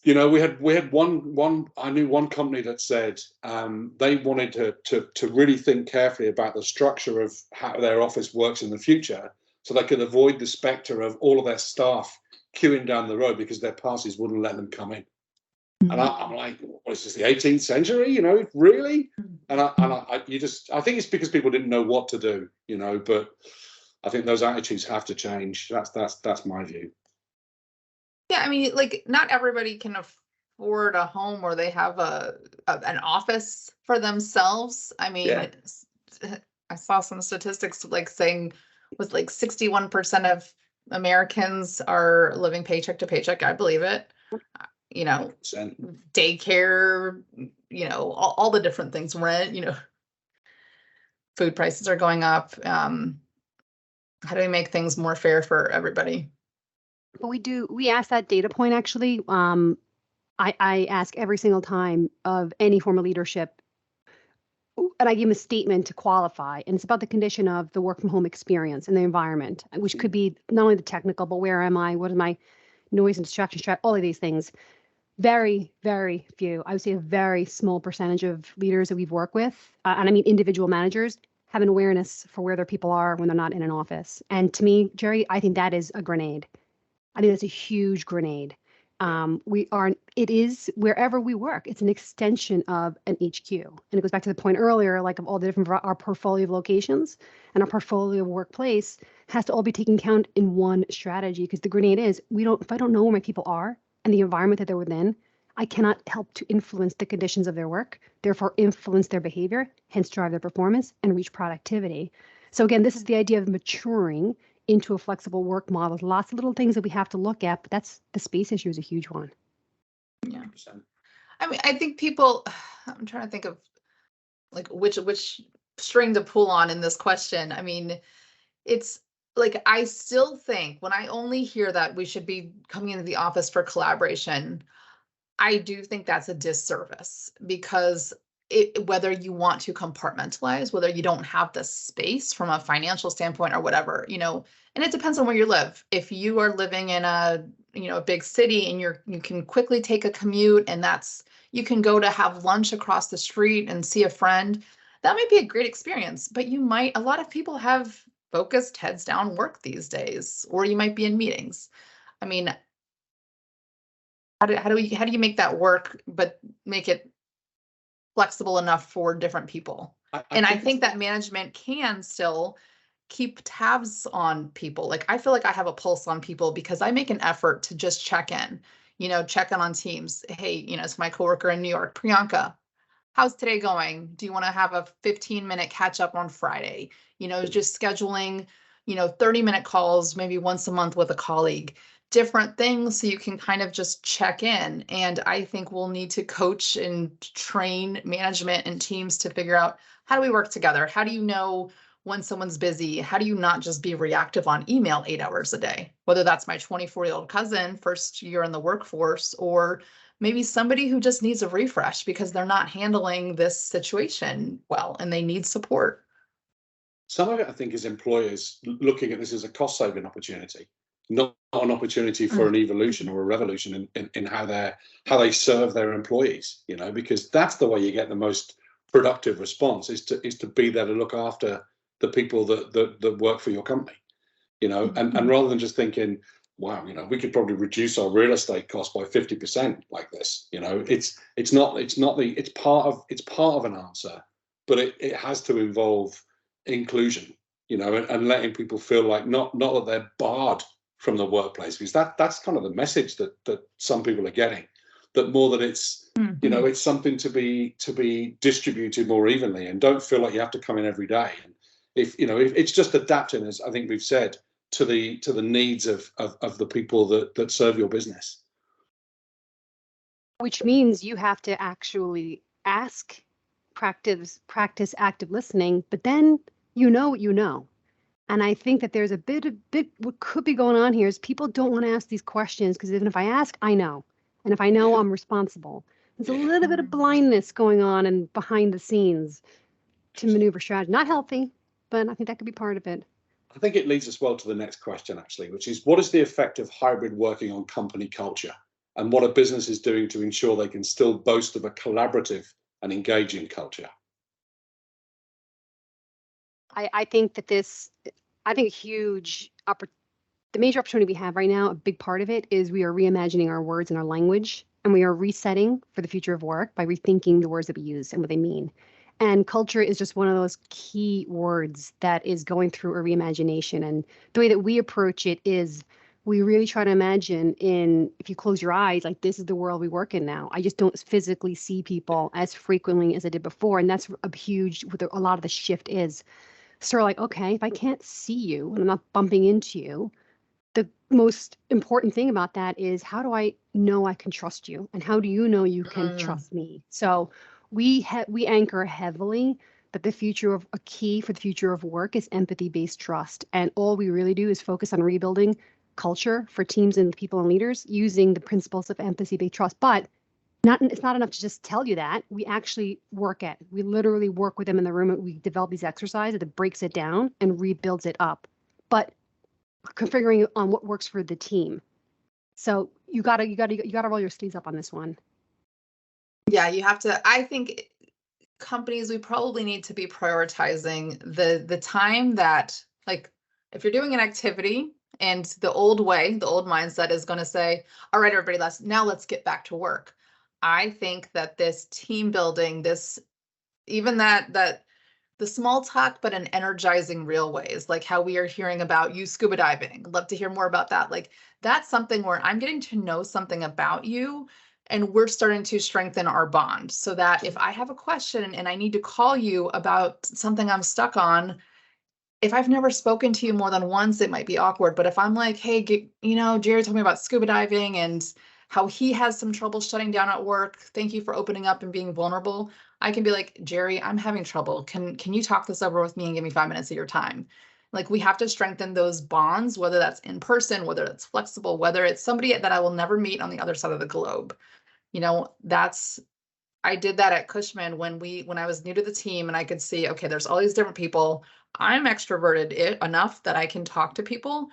you know, we had I knew one company that said they wanted to really think carefully about the structure of how their office works in the future, so they could avoid the spectre of all of their staff queuing down the road because their passes wouldn't let them come in. And I'm like, what is this, the 18th century? You know, really? And I think it's because people didn't know what to do, you know. But I think those attitudes have to change. That's my view. Yeah, I mean, like, not everybody can afford a home where they have an office for themselves. I mean, I saw some statistics like saying was like 61% of Americans are living paycheck to paycheck. I believe it. You know, 100%. Daycare, you know, all the different things, rent, you know, food prices are going up. How do we make things more fair for everybody? But we ask that data point, actually. I ask every single time of any form of leadership, and I give them a statement to qualify, and it's about the condition of the work from home experience and the environment, which could be not only the technical, but where am I, what is my noise and distraction strategy, all of these things. Very, very few, I would say a very small percentage of leaders that we've worked with, and I mean individual managers, have an awareness for where their people are when they're not in an office. And to me, Jerry, I think that is a grenade. I think that's a huge grenade. It is wherever we work, it's an extension of an HQ. And it goes back to the point earlier, like of all the different, our portfolio of locations and our portfolio of workplace has to all be taken count in one strategy. Because the grenade is, if I don't know where my people are and the environment that they're within, I cannot help to influence the conditions of their work, therefore influence their behavior, hence drive their performance and reach productivity. So again, this is the idea of maturing into a flexible work model. Lots of little things that we have to look at, but that's the space issue is a huge one. Yeah. I mean, I think people, I'm trying to think of like which string to pull on in this question. I mean, it's like, I still think when I only hear that we should be coming into the office for collaboration, I do think that's a disservice, because whether you want to compartmentalize, whether you don't have the space from a financial standpoint or whatever, and it depends on where you live. If you are living in a big city and you can quickly take a commute, and you can go to have lunch across the street and see a friend, that might be a great experience. But a lot of people have focused heads down work these days, or you might be in meetings. I mean, how do you make that work, but make it flexible enough for different people? I think that management can still keep tabs on people. Like, I feel like I have a pulse on people because I make an effort to just check in on Teams. Hey, it's my coworker in New York, Priyanka, how's today going? Do you want to have a 15-minute catch up on Friday? Just scheduling, 30-minute calls, maybe once a month with a colleague, different things, so you can kind of just check in. And I think we'll need to coach and train management and teams to figure out, how do we work together? How do you know when someone's busy? How do you not just be reactive on email 8 hours a day? Whether that's my 24-year-old cousin, first year in the workforce, or maybe somebody who just needs a refresh because they're not handling this situation well and they need support. Some of it, I think, is employers looking at this as a cost-saving opportunity, not an opportunity for an evolution or a revolution in how they serve their employees. Because that's the way you get the most productive response, is to be there to look after the people that work for your company. And rather than just thinking, wow, we could probably reduce our real estate costs by 50% like this. It's part of an answer, but it has to involve inclusion, and letting people feel like not that they're barred from the workplace, because that's kind of the message that some people are getting, that more that it's it's something to be distributed more evenly, and don't feel like you have to come in every day. And if it's just adapting, as I think we've said, to the needs of the people that serve your business. Which means you have to actually practice active listening, but then what you know. And I think that there's a bit what could be going on here is people don't want to ask these questions, because even if I ask, I know. And if I know, I'm responsible. There's a little bit of blindness going on and behind the scenes to maneuver strategy. Not healthy, but I think that could be part of it. I think it leads us well to the next question, actually, which is, what is the effect of hybrid working on company culture? And what are businesses doing to ensure they can still boast of a collaborative and engaging culture? I think that the major opportunity we have right now, a big part of it is we are reimagining our words and our language, and we are resetting for the future of work by rethinking the words that we use and what they mean. And culture is just one of those key words that is going through a reimagination. And the way that we approach it is we really try to imagine if you close your eyes, like, this is the world we work in now. I just don't physically see people as frequently as I did before. And that's a huge, what a lot of the shift is. So we're like, okay, if I can't see you and I'm not bumping into you, the most important thing about that is, how do I know I can trust you? And how do you know you can trust me? So we anchor heavily that the key for the future of work is empathy-based trust. And all we really do is focus on rebuilding culture for teams and people and leaders using the principles of empathy-based trust. But it's not enough to just tell you that. We actually we literally work with them in the room, and we develop these exercises that breaks it down and rebuilds it up, but configuring on what works for the team. So you gotta roll your sleeves up on this one. Yeah, you have to. I think companies, we probably need to be prioritizing the time that, like, if you're doing an activity, and the old mindset is going to say, all right, everybody, let's get back to work. I think that this team building, even that the small talk, but in energizing real ways, like how we are hearing about you scuba diving. I'd love to hear more about that. Like, that's something where I'm getting to know something about you And we're starting to strengthen our bond so that if I have a question and I need to call you about something I'm stuck on, if I've never spoken to you more than once, it might be awkward. But if I'm like, hey, Jerry told me about scuba diving and how he has some trouble shutting down at work. Thank you for opening up and being vulnerable. I can be like, Jerry, I'm having trouble. Can you talk this over with me and give me 5 minutes of your time? Like, we have to strengthen those bonds, whether that's in person, whether it's flexible, whether it's somebody that I will never meet on the other side of the globe. I did that at Cushman when I was new to the team and I could see, okay, there's all these different people. I'm extroverted enough that I can talk to people,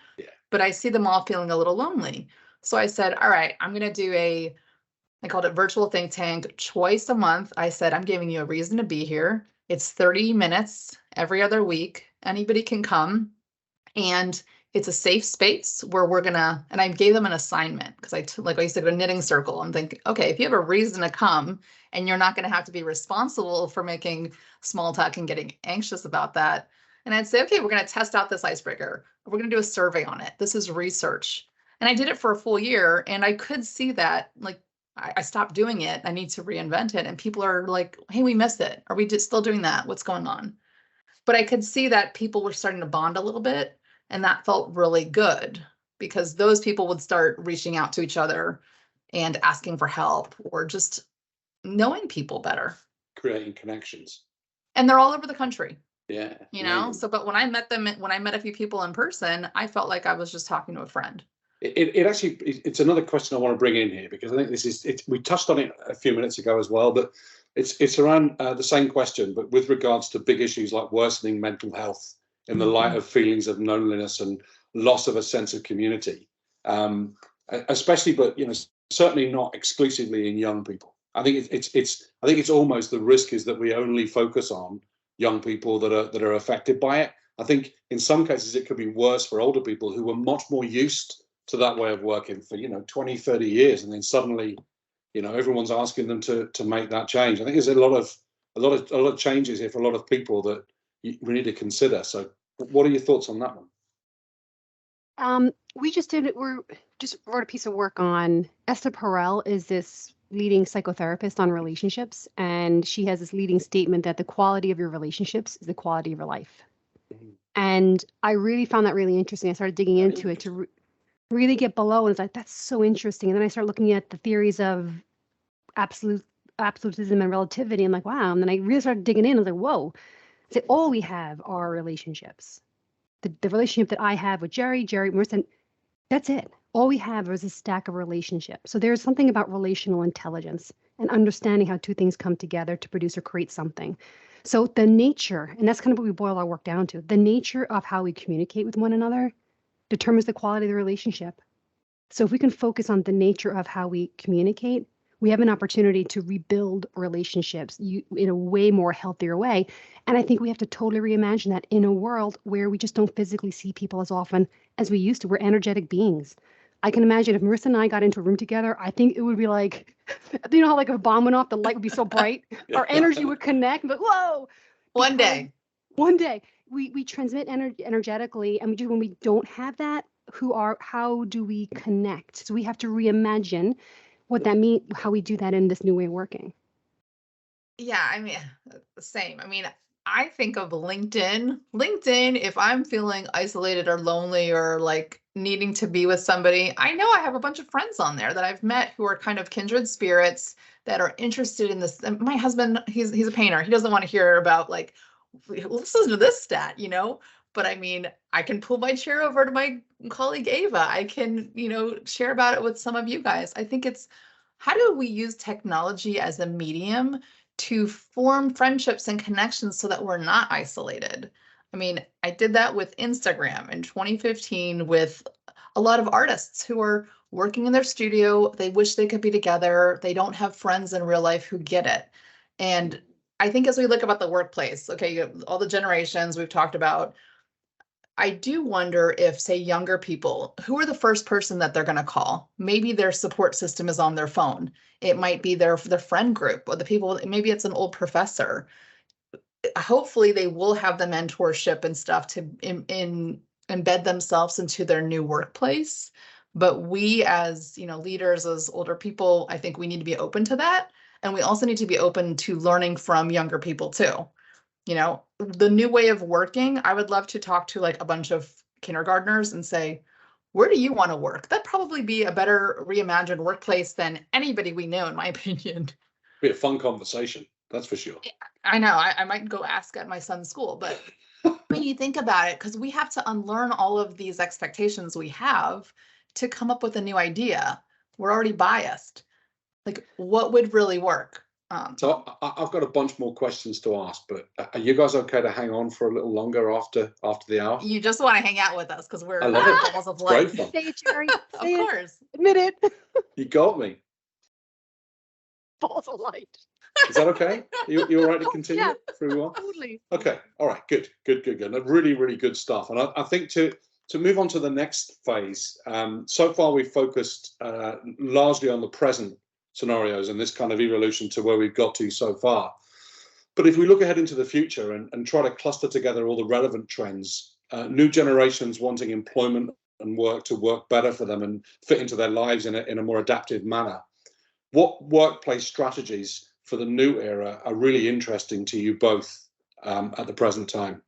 but I see them all feeling a little lonely. So I said, all right, I'm going to do I called it virtual think tank twice a month. I said, I'm giving you a reason to be here. It's 30 minutes every other week. Anybody can come. And it's a safe space where and I gave them an assignment because I used to go to knitting circle. I'm thinking, okay, if you have a reason to come and you're not going to have to be responsible for making small talk and getting anxious about that. And I'd say, okay, we're going to test out this icebreaker. We're going to do a survey on it. This is research. And I did it for a full year and I could see that I stopped doing it. I need to reinvent it. And people are like, hey, we missed it. Are we just still doing that? What's going on? But I could see that people were starting to bond a little bit. And that felt really good because those people would start reaching out to each other and asking for help or just knowing people better. Creating connections. And they're all over the country. Yeah. But when I met a few people in person, I felt like I was just talking to a friend. It's another question I want to bring in here because I think we touched on it a few minutes ago as well, but it's around the same question, but with regards to big issues like worsening mental health in the light of feelings of loneliness and loss of a sense of community, especially, but certainly not exclusively in young people. I think it's almost the risk is that we only focus on young people that are affected by it. I think in some cases it could be worse for older people who were much more used to that way of working for 20, 30 years, and then suddenly everyone's asking them to make that change. I think there's a lot of changes here for a lot of people that we need to consider. So what are your thoughts on that one? We just wrote a piece of work on Esther Perel is this leading psychotherapist on relationships. And she has this leading statement that the quality of your relationships is the quality of your life. And I really found that really interesting. I started digging into it to really get below. And it's like, that's so interesting. And then I started looking at the theories of absolutism and relativity. I'm like, wow. And then I really started digging in. I was like, whoa. So all we have are relationships. The relationship that I have with Jerry, Marissa, that's it. All we have is a stack of relationships. So there's something about relational intelligence and understanding how two things come together to produce or create something. So the nature, and that's kind of what we boil our work down to, the nature of how we communicate with one another determines the quality of the relationship. So if we can focus on the nature of how we communicate, we have an opportunity to rebuild relationships in a way more healthier way. And I think we have to totally reimagine that in a world where we just don't physically see people as often as we used to. We're energetic beings. I can imagine if Marissa and I got into a room together, I think it would be like, how like if a bomb went off, the light would be so bright, our energy would connect, but whoa. One day we transmit energetically, and when we don't have that, how do we connect? So we have to reimagine what that means, how we do that in this new way of working. Yeah, I mean, same. I mean, I think of LinkedIn. If I'm feeling isolated or lonely or like needing to be with somebody, I know I have a bunch of friends on there that I've met who are kind of kindred spirits that are interested in this. And my husband, he's a painter. He doesn't want to hear about like, listen to this stat, But I mean, I can pull my chair over to my colleague Ava. I can, share about it with some of you guys. I think it's how do we use technology as a medium to form friendships and connections so that we're not isolated? I mean, I did that with Instagram in 2015 with a lot of artists who are working in their studio. They wish they could be together. They don't have friends in real life who get it. And I think as we look about the workplace, okay, all the generations we've talked about, I do wonder if, say, younger people, who are the first person that they're going to call? Maybe their support system is on their phone. It might be their friend group or the people, maybe it's an old professor. Hopefully they will have the mentorship and stuff to embed themselves into their new workplace. But we as, leaders, as older people, I think we need to be open to that. And we also need to be open to learning from younger people too. The new way of working, I would love to talk to like a bunch of kindergartners and say, where do you want to work? That'd probably be a better reimagined workplace than anybody we know, in my opinion. Be a fun conversation, that's for sure. I know, I might go ask at my son's school, but when you think about it, because we have to unlearn all of these expectations we have to come up with a new idea. We're already biased. Like, what would really work? So I've got a bunch more questions to ask, but are you guys okay to hang on for a little longer after the hour? You just want to hang out with us because we're I love it. balls of It's great life. fun. Say it, Jerry. Of Say it. course. Admit it. You got me. Balls of light. Is that okay? You all right to continue Yeah. through on? Totally. Okay. All right. Good. No, really, really good stuff. And I think to move on to the next phase, so far we've focused largely on the present scenarios and this kind of evolution to where we've got to so far. But if we look ahead into the future and try to cluster together all the relevant trends, new generations wanting employment and work to work better for them and fit into their lives in a more adaptive manner, what workplace strategies for the new era are really interesting to you both at the present time?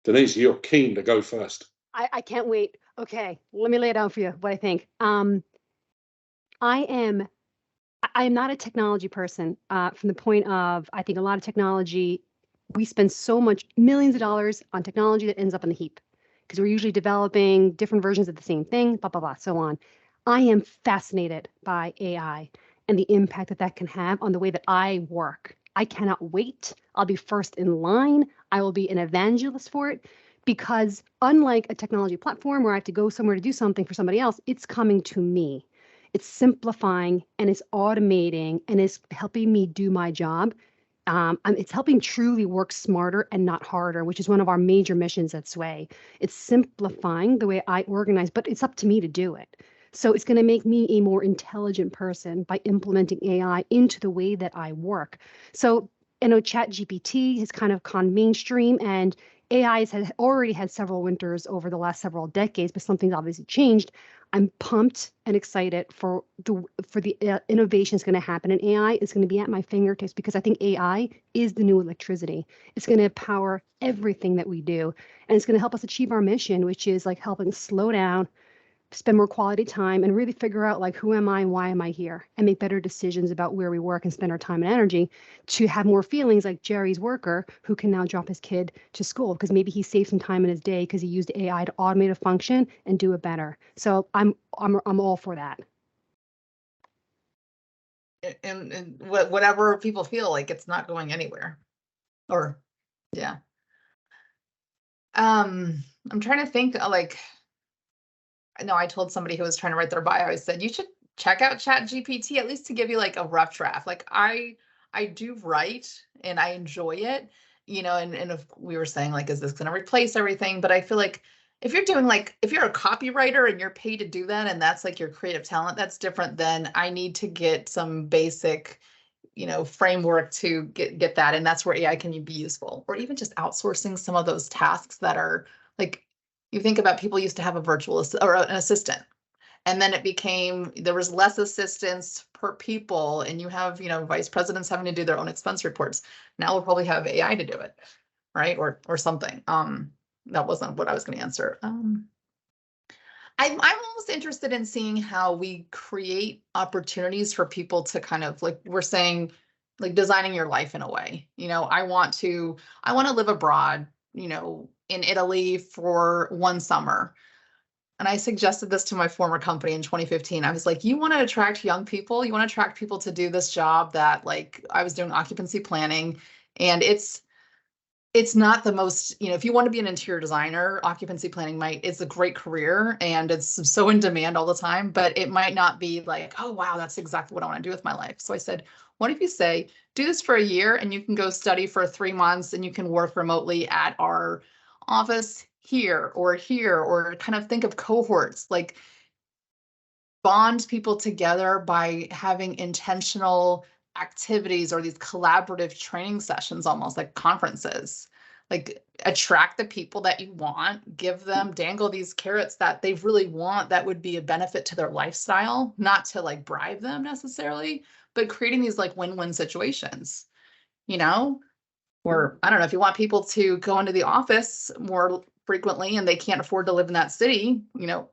Denise, you're keen to go first. I can't wait. Okay, let me lay it out for you what I think. I am not a technology person from the point of, I think a lot of technology, we spend so much, millions of dollars on technology that ends up in the heap because we're usually developing different versions of the same thing, blah, blah, blah, so on. I am fascinated by AI and the impact that that can have on the way that I work. I cannot wait. I'll be first in line. I will be an evangelist for it because unlike a technology platform where I have to go somewhere to do something for somebody else, it's coming to me. It's simplifying and it's automating and it's helping me do my job. It's helping truly work smarter and not harder, which is one of our major missions at Sway. It's simplifying the way I organize, but it's up to me to do it. So it's going to make me a more intelligent person by implementing AI into the way that I work. So I know ChatGPT has kind of gone mainstream and AI has already had several winters over the last several decades, but something's obviously changed. I'm pumped and excited for the innovation that's going to happen in AI. It's going to be at my fingertips because I think AI is the new electricity. It's going to power everything that we do, and it's going to help us achieve our mission, which is like helping slow down, spend more quality time, and really figure out like who am I and why am I here, and make better decisions about where we work and spend our time and energy to have more feelings like Jerry's worker who can now drop his kid to school because maybe he saved some time in his day because he used AI to automate a function and do it better. So I'm all for that. And whatever people feel like, it's not going anywhere. Or yeah. I'm trying to think like, no, I told somebody who was trying to write their bio, I said, you should check out ChatGPT at least to give you like a rough draft. Like I do write and I enjoy it, and if we were saying like, is this going to replace everything? But I feel like if you're doing like, if you're a copywriter and you're paid to do that and that's like your creative talent, that's different than I need to get some basic, framework to get that. And that's where AI can be useful, or even just outsourcing some of those tasks that are like, you think about people used to have a virtual or an assistant, and then it became, there was less assistants per people, and you have, vice presidents having to do their own expense reports. Now we'll probably have AI to do it, right? Or something. That wasn't what I was going to answer. I'm almost interested in seeing how we create opportunities for people to kind of like, we're saying, like designing your life in a way. I want to live abroad, in Italy for one summer. And I suggested this to my former company in 2015. I was like, you want to attract young people? You want to attract people to do this job that like I was doing occupancy planning, and it's not the most, if you want to be an interior designer, occupancy planning it's a great career and it's so in demand all the time, but it might not be like, oh, wow, that's exactly what I want to do with my life. So I said, what if you say, do this for a year and you can go study for 3 months and you can work remotely at our office here, or kind of think of cohorts, like bond people together by having intentional activities or these collaborative training sessions, almost like conferences. Like attract the people that you want, give them, dangle these carrots that they really want that would be a benefit to their lifestyle, not to like bribe them necessarily, but creating these like win-win situations, you know? Or I don't know, if you want people to go into the office more frequently and they can't afford to live in that city, you know,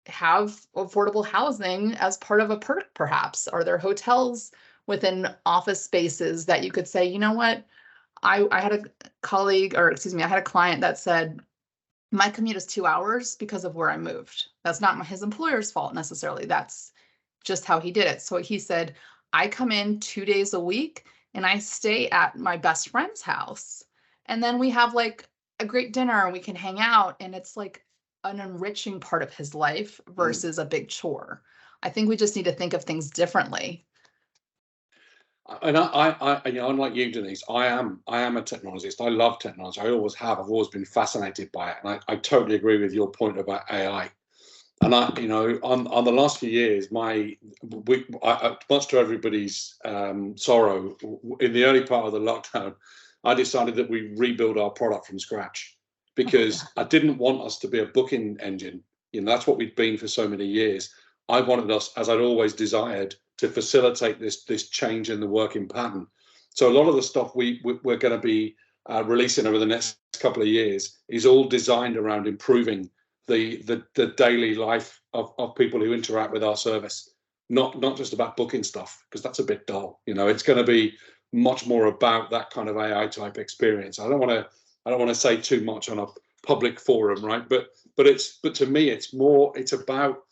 have affordable housing as part of a perk, perhaps. Are there hotels within office spaces that you could say, you know what? I had a colleague, or excuse me, I had a client that said, my commute is 2 hours because of where I moved. That's not his employer's fault necessarily. That's just how he did it. So he said, I come in 2 days a week and I stay at my best friend's house. And then we have like a great dinner and we can hang out. And it's like an enriching part of his life versus a big chore. I think we just need to think of things differently. And I, you know, unlike you, Denise, I am a technologist. I love technology. I always have. I've always been fascinated by it. And I totally agree with your point about AI. And you know, on the last few years, much to everybody's sorrow, in the early part of the lockdown, I decided that we rebuild our product from scratch because I didn't want us to be a booking engine. You know, that's what we'd been for so many years. I wanted us, as I'd always desired, to facilitate this change in the working pattern. So a lot of the stuff we're going to be releasing over the next couple of years is all designed around improving the daily life of people who interact with our service. Not just about booking stuff, because that's a bit dull. You know, it's going to be much more about that kind of AI type experience. I don't want to say too much on a public forum, right? But to me, it's about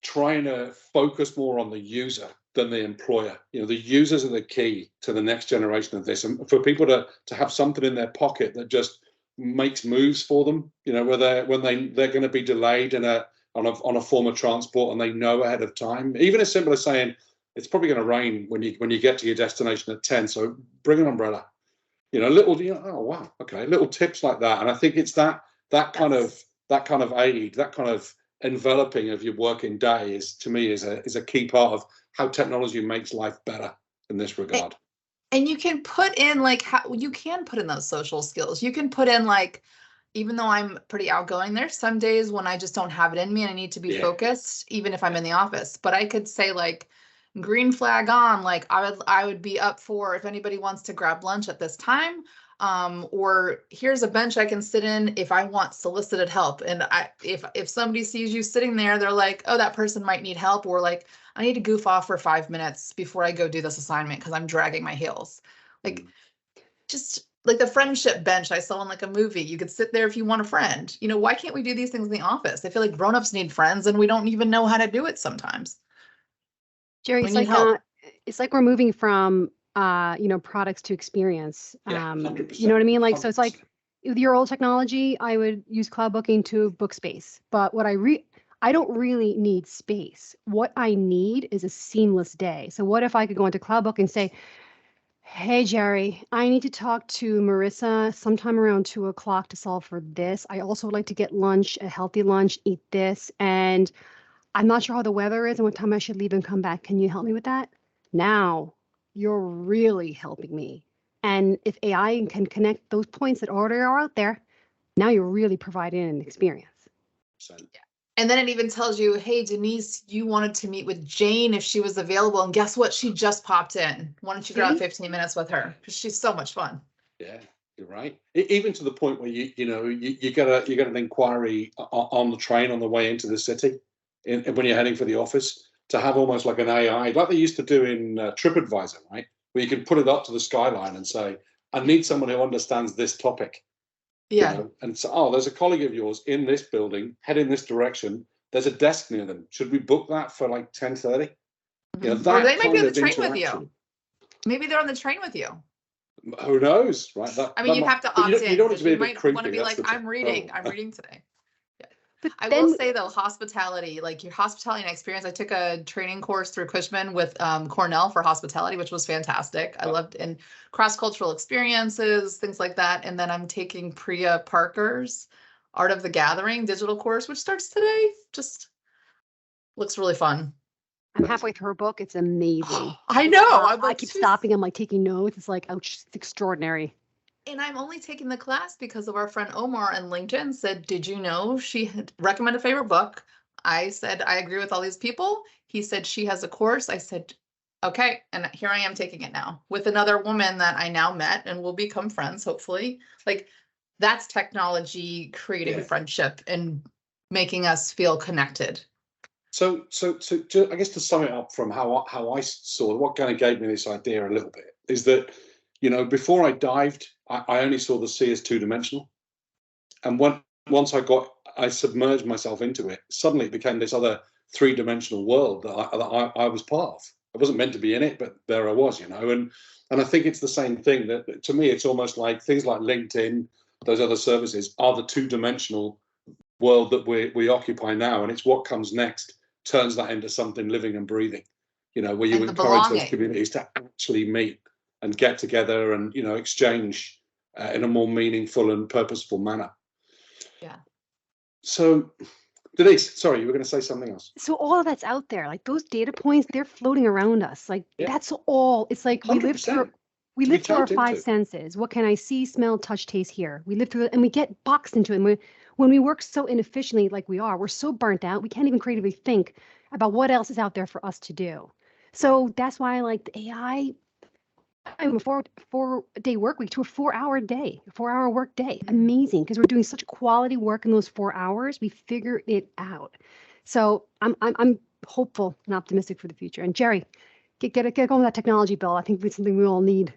trying to focus more on the user than the employer. You know, the users are the key to the next generation of this, and for people to have something in their pocket that just makes moves for them. You know, where they're going to be delayed on a form of transport, and they know ahead of time. Even as simple as saying it's probably going to rain when you get to your destination at 10, so bring an umbrella. You know, oh wow, okay, little tips like that, and I think it's that kind of aid, that kind of enveloping of your working day is, to me, is a key part of how technology makes life better in this regard. And you can put in those social skills. You can put in like, even though I'm pretty outgoing, there's some days when I just don't have it in me and I need to be focused, even if I'm in the office. But I could say like, green flag on, like I would be up for if anybody wants to grab lunch at this time. Or here's a bench I can sit in if I want solicited help. And if somebody sees you sitting there, they're like, oh, that person might need help. Or like, I need to goof off for 5 minutes before I go do this assignment because I'm dragging my heels. Like, just like the friendship bench I saw in like a movie. You could sit there if you want a friend. You know, why can't we do these things in the office? I feel like grownups need friends and we don't even know how to do it sometimes. Jerry, it's like we're moving from products to experience. You know what I mean? Like, 100%. So it's like with your old technology, I would use cloud booking to book space. But what I don't really need space. What I need is a seamless day. So what if I could go into cloud book and say, hey, Jerry, I need to talk to Marissa sometime around 2 o'clock to solve for this. I also would like to get lunch, a healthy lunch, eat this. And I'm not sure how the weather is and what time I should leave and come back. Can you help me with that? Now you're really helping me. And if AI can connect those points that already are out there, now you're really providing an experience. And then it even tells you, hey, Denise, you wanted to meet with Jane if she was available. And guess what? She just popped in. Why don't you grab 15 minutes with her? Because she's so much fun. Yeah, you're right. Even to the point where you get an inquiry on the train on the way into the city, when you're heading for the office, to have almost like an AI, like they used to do in TripAdvisor, right? Where you can put it up to the skyline and say, I need someone who understands this topic. Yeah. You know? And so, oh, there's a colleague of yours in this building, head in this direction. There's a desk near them. Should we book that for like 10:30? Mm-hmm. You know, or they might be on the train with you. Maybe they're on the train with you. Who knows, right? You'd have to opt in. You don't want to be a bit creepy. Want to be like, I'm reading today. I will say though, hospitality, like your hospitality and experience. I took a training course through Cushman with Cornell for hospitality, which was fantastic. I loved and cross-cultural experiences, things like that. And then I'm taking Priya Parker's Art of the Gathering digital course, which starts today. Just looks really fun. I'm halfway through her book. It's amazing. I know. I keep stopping. I'm like taking notes. It's like, ouch, it's extraordinary. And I'm only taking the class because of our friend Omar on LinkedIn said, did you know she had recommended a favorite book? I said, I agree with all these people. He said, she has a course. I said, okay. And here I am taking it now with another woman that I now met and will become friends, hopefully. Like that's technology creating Yeah. friendship and making us feel connected. So I guess to sum it up from how I saw, what kind of gave me this idea a little bit is that, you know, before I dived, I only saw the sea as two-dimensional. And once I submerged myself into it, suddenly it became this other three-dimensional world that I was part of. I wasn't meant to be in it, but there I was, you know. And I think it's the same thing that to me, it's almost like things like LinkedIn, those other services are the two-dimensional world that we occupy now. And it's what comes next turns that into something living and breathing, you know, where you And the encourage those belonging. communities to actually meet and get together and, you know, exchange in a more meaningful and purposeful manner. Yeah. So, Denise, sorry, you were going to say something else. So all of that's out there, like those data points, they're floating around us. Like Yeah. that's all. It's like we live 100%. through To be our tapped five into. senses. What can I see, smell, touch, taste, hear? We live through it and we get boxed into it. And when we work so inefficiently like we are, we're so burnt out, we can't even creatively think about what else is out there for us to do. So that's why I like the AI. I'm a 4-day work week to a 4-hour day, 4-hour work day. Amazing, because we're doing such quality work in those 4 hours. We figure it out. So I'm hopeful and optimistic for the future. And Jerry, get going with that technology bill. I think it's something we all need.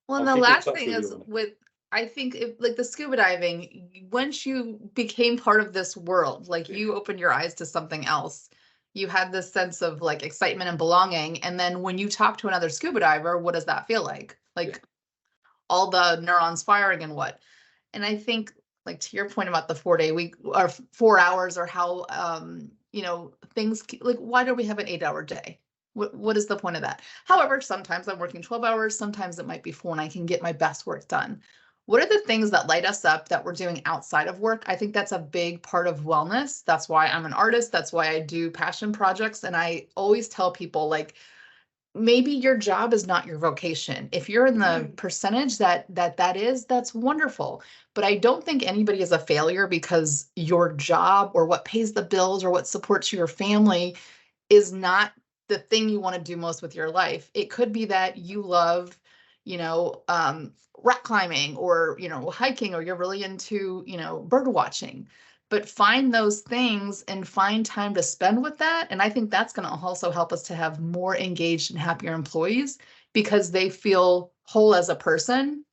Well, I'll and the keep in last touch thing with you is on it. with, I think like the scuba diving, once you became part of this world, like you opened your eyes to something else, you had this sense of like excitement and belonging. And then when you talk to another scuba diver, what does that feel like? Like all the neurons firing and what? And I think like to your point about the 4-day week or 4 hours or how, you know, things like, why do we have an 8-hour day? What is the point of that? However, sometimes I'm working 12 hours, sometimes it might be 4 and I can get my best work done. What are the things that light us up that we're doing outside of work? I think that's a big part of wellness. That's why I'm an artist. That's why I do passion projects. And I always tell people like, maybe your job is not your vocation. If you're in the percentage that is, that's wonderful. But I don't think anybody is a failure because your job or what pays the bills or what supports your family is not the thing you want to do most with your life. It could be that you love, you know, rock climbing or, you know, hiking, or you're really into, you know, bird watching. But find those things and find time to spend with that. And I think that's going to also help us to have more engaged and happier employees because they feel whole as a person.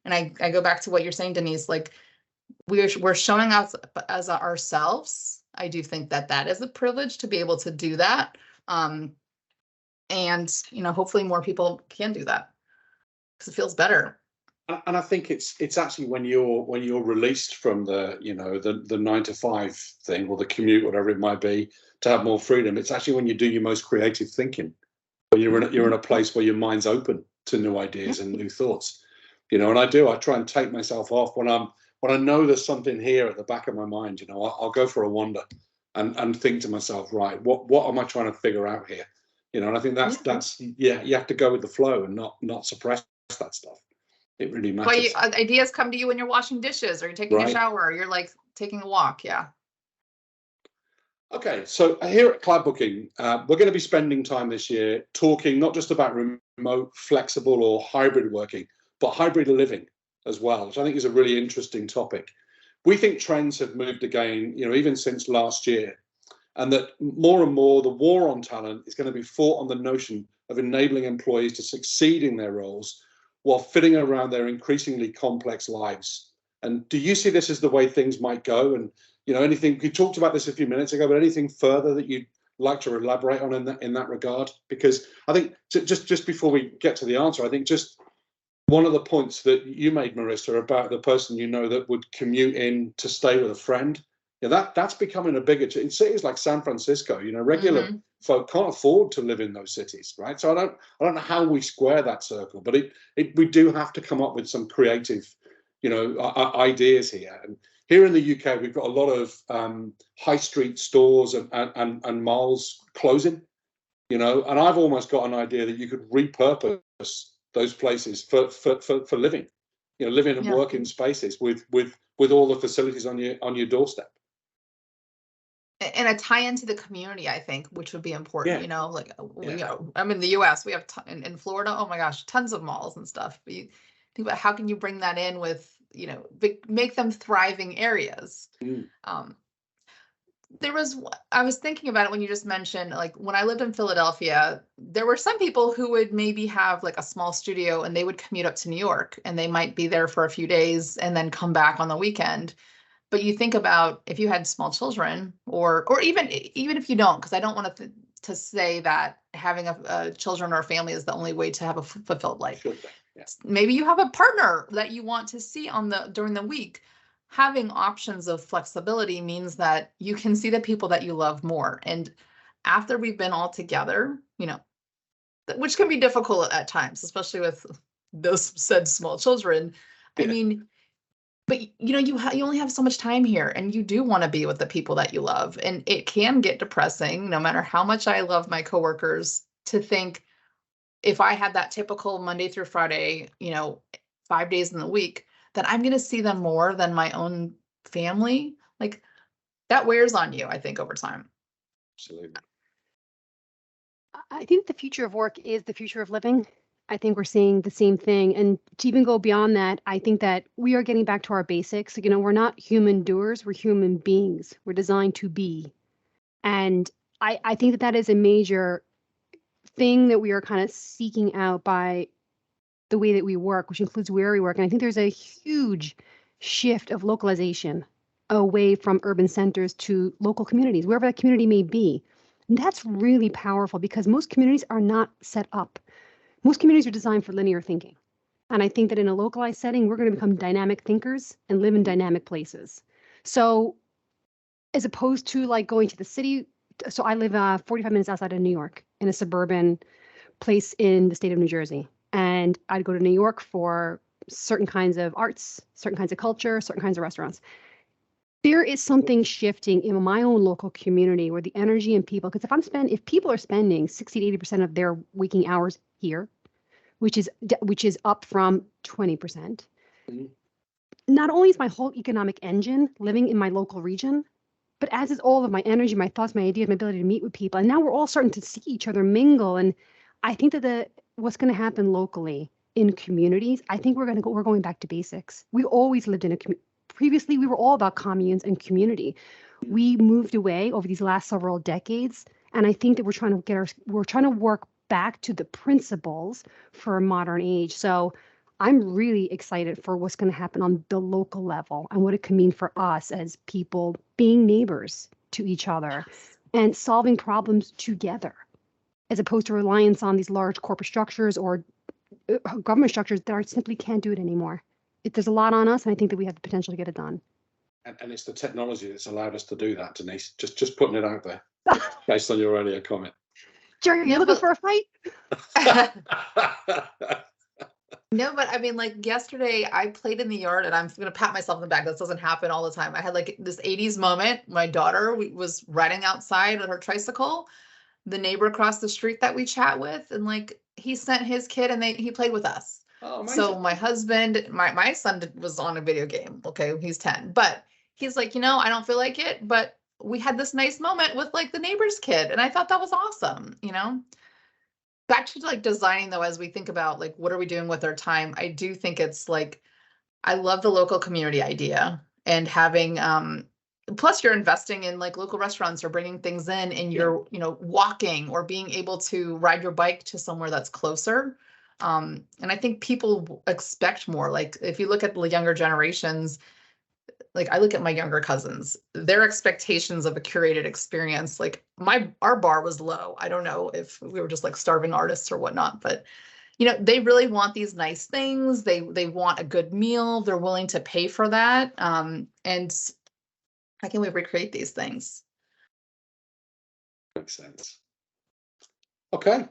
And I go back to what you're saying, Denise, like we're showing us as ourselves. I do think that is a privilege to be able to do that. And, you know, hopefully more people can do that because it feels better. And I think it's actually when you're released from the, you know, the 9 to 5 thing or the commute, whatever it might be, to have more freedom. It's actually when you do your most creative thinking, when you're in a place where your mind's open to new ideas and new thoughts, you know. And I try and take myself off when I know there's something here at the back of my mind, you know. I'll go for a wander and think to myself, right, what am I trying to figure out here, you know. And I think that's you have to go with the flow and not suppress that stuff. It really matters. Well, ideas come to you when you're washing dishes or you're taking a shower or you're like taking a walk. Yeah. Okay, so here at Cloud Booking, we're going to be spending time this year talking not just about remote, flexible or hybrid working, but hybrid living as well, which I think is a really interesting topic. We think trends have moved again, you know, even since last year, and that more and more the war on talent is going to be fought on the notion of enabling employees to succeed in their roles while fitting around their increasingly complex lives. And do you see this as the way things might go? And, you know, anything, we talked about this a few minutes ago, but anything further that you'd like to elaborate on in that regard? Because I think just before we get to the answer, I think just one of the points that you made, Marissa, about the person you know that would commute in to stay with a friend, yeah, that's becoming a bigger in cities like San Francisco. You know, regular folk can't afford to live in those cities, right? So I don't know how we square that circle, but we do have to come up with some creative, you know, ideas here. And here in the UK, we've got a lot of high street stores and malls closing, you know, and I've almost got an idea that you could repurpose those places for living, living and Yeah. working spaces with all the facilities on your doorstep. And a tie into the community, I think, which would be important, Yeah. like, Yeah. I'm in the US, we have in Florida, oh my gosh, tons of malls and stuff. But you think about how can you bring that in with, make them thriving areas. Mm. I was thinking about it when you just mentioned, like when I lived in Philadelphia, there were some people who would maybe have like a small studio and they would commute up to New York and they might be there for a few days and then come back on the weekend. But you think about if you had small children, or even if you don't, because I don't want to say that having a children or a family is the only way to have a fulfilled life. Sure thing. Yeah. Maybe you have a partner that you want to see during the week. Having options of flexibility means that you can see the people that you love more. And after we've been all together, which can be difficult at times, especially with those said small children. Yeah. I mean, but you only have so much time here, and you do want to be with the people that you love, and it can get depressing, no matter how much I love my coworkers, to think if I had that typical Monday through Friday, 5 days in the week, that I'm going to see them more than my own family. Like that wears on you, I think, over time. Absolutely. I think the future of work is the future of living. I think we're seeing the same thing. And to even go beyond that, I think that we are getting back to our basics. We're not human doers, we're human beings. We're designed to be. And I think that is a major thing that we are kind of seeking out by the way that we work, which includes where we work. And I think there's a huge shift of localization away from urban centers to local communities, wherever that community may be. And that's really powerful because most communities are not set up. Most communities are designed for linear thinking. And I think that in a localized setting, we're going to become dynamic thinkers and live in dynamic places. So as opposed to like going to the city, so I live 45 minutes outside of New York in a suburban place in the state of New Jersey. And I'd go to New York for certain kinds of arts, certain kinds of culture, certain kinds of restaurants. There is something shifting in my own local community where the energy and people, because if people are spending 60 to 80% of their waking hours here, which is up from 20%. Mm-hmm. Not only is my whole economic engine living in my local region, but as is all of my energy, my thoughts, my ideas, my ability to meet with people. And now we're all starting to see each other mingle. And I think that what's going to happen locally in communities, I think we're going back to basics. We always lived in a community. Previously, we were all about communes and community. We moved away over these last several decades. And I think that we're trying to work back to the principles for a modern age. So I'm really excited for what's going to happen on the local level and what it can mean for us as people being neighbors to each other and solving problems together, as opposed to reliance on these large corporate structures or government structures that simply can't do it anymore. There's a lot on us, and I think that we have the potential to get it done. And it's the technology that's allowed us to do that, Denise. Just putting it out there, based on your earlier comment. Jerry, you looking for a fight? No, but I mean, like yesterday I played in the yard, and I'm going to pat myself on the back. This doesn't happen all the time. I had like this 80s moment. My daughter was riding outside with her tricycle. The neighbor across the street that we chat with, and like he sent his kid and he played with us. Oh, amazing. So my husband, my son was on a video game. Okay, he's 10, but he's like, I don't feel like it, but we had this nice moment with like the neighbor's kid, and I thought that was awesome. Back to like designing though, as we think about like what are we doing with our time, I do think it's like I love the local community idea and having plus you're investing in like local restaurants or bringing things in and you're walking or being able to ride your bike to somewhere that's closer. And I think people expect more. Like if you look at the younger generations, like I look at my younger cousins, their expectations of a curated experience, like our bar was low. I don't know if we were just like starving artists or whatnot, but they really want these nice things. They want a good meal. They're willing to pay for that. And how can we recreate these things? Makes sense. Okay.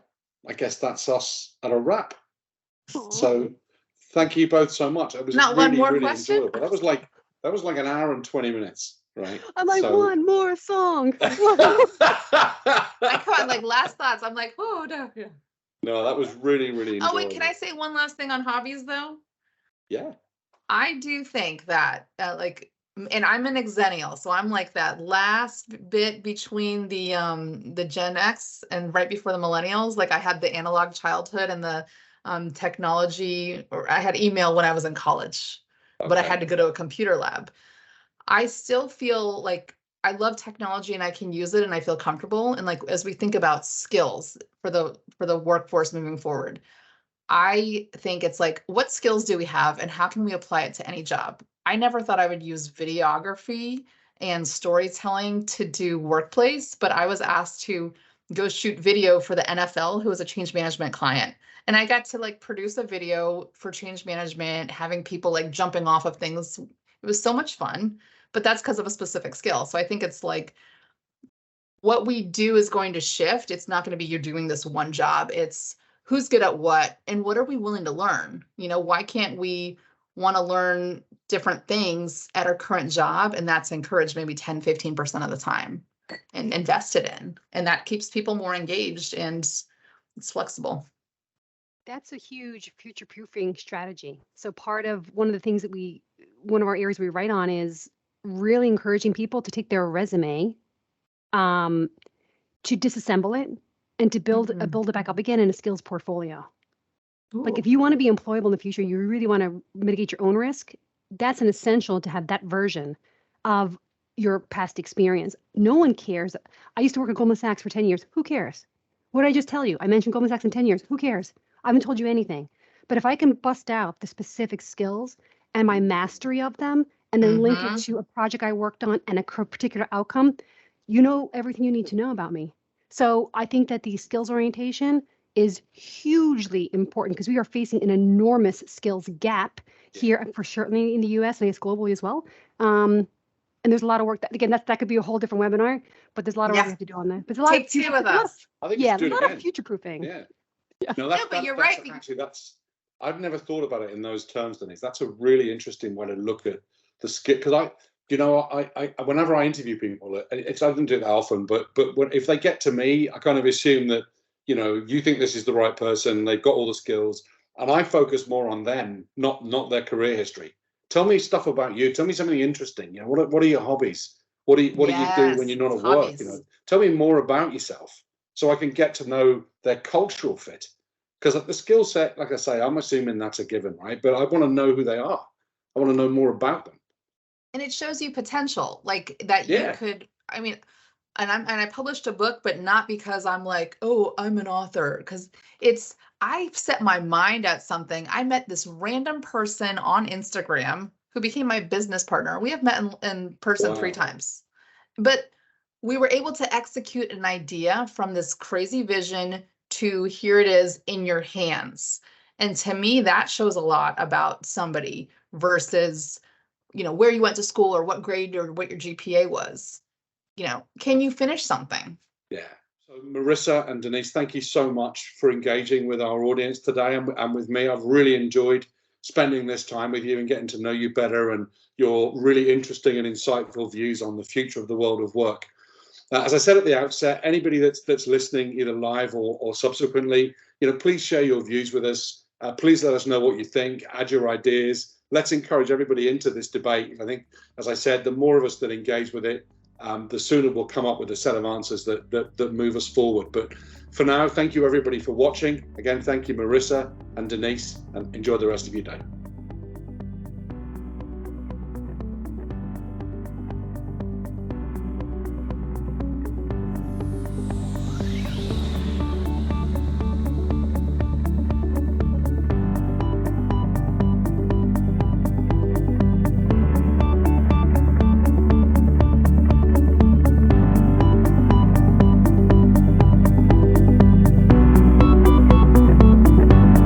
I guess that's us at a wrap. Aww. So thank you both so much. It was not really, one more really question. Enjoyable. That was like an hour and 20 minutes, right? I'm like, one more song. I come on, like last thoughts. I'm like, oh no. Yeah. No, that was really, really enjoyable. Oh wait, can I say one last thing on hobbies though? Yeah. I do think that and I'm an Xennial, so I'm like that last bit between the Gen X and right before the millennials. Like I had the analog childhood and the technology, or I had email when I was in college, but I had to go to a computer lab. I still feel like I love technology and I can use it and I feel comfortable. And like as we think about skills for the workforce moving forward, I think it's like, what skills do we have and how can we apply it to any job? I never thought I would use videography and storytelling to do workplace, but I was asked to go shoot video for the NFL, who was a change management client. And I got to like produce a video for change management, having people like jumping off of things. It was so much fun, but that's because of a specific skill. So I think it's like what we do is going to shift. It's not going to be you're doing this one job. It's who's good at what and what are we willing to learn? You know, why can't we want to learn different things at our current job? And that's encouraged maybe 10, 15% of the time and invested in. And that keeps people more engaged and it's flexible. That's a huge future-proofing strategy. So part of one of the things that one of our areas we write on is really encouraging people to take their resume, to disassemble it and to build it back up again in a skills portfolio. Ooh. Like if you want to be employable in the future, you really want to mitigate your own risk. That's an essential to have that version of your past experience. No one cares. I used to work at Goldman Sachs for 10 years. Who cares? What did I just tell you? I mentioned Goldman Sachs in 10 years. Who cares? I haven't told you anything. But if I can bust out the specific skills and my mastery of them, and then link it to a project I worked on and a particular outcome, you know everything you need to know about me. So I think that the skills orientation is hugely important because we are facing an enormous skills gap here, for certainly in the US and I guess globally as well. And there's a lot of work that could be a whole different webinar, but there's a lot of work we have to do on that. But there's a lot of two with us. I think a lot of future proofing. Yeah. No, but you're right. Actually, I've never thought about it in those terms, Denise. That's a really interesting way to look at the skill. Because I whenever I interview people, I don't do it that often, but if they get to me, I kind of assume that, you think this is the right person, they've got all the skills, and I focus more on them, not their career history. Tell me stuff about you. Tell me something interesting. What are your hobbies? What do you do when you're not at work? Tell me more about yourself so I can get to know their cultural fit. Because the skill set, like I say, I'm assuming that's a given, right? But I want to know who they are. I want to know more about them. And it shows you potential, like that you could, and I published a book, but not because I'm like, oh, I'm an author, because I've set my mind at something. I met this random person on Instagram who became my business partner. We have met in person 3 times, but we were able to execute an idea from this crazy vision to here it is in your hands. And to me, that shows a lot about somebody versus, where you went to school or what grade or what your GPA was. Can you finish something? Yeah. So Marissa and Denise, thank you so much for engaging with our audience today and with me. I've really enjoyed spending this time with you and getting to know you better and your really interesting and insightful views on the future of the world of work. As I said at the outset, anybody that's listening either live or subsequently, please share your views with us. Please let us know what you think, add your ideas. Let's encourage everybody into this debate. I think, as I said, the more of us that engage with it, the sooner we'll come up with a set of answers that move us forward. But for now, thank you everybody for watching. Again, thank you, Marissa and Denise, and enjoy the rest of your day.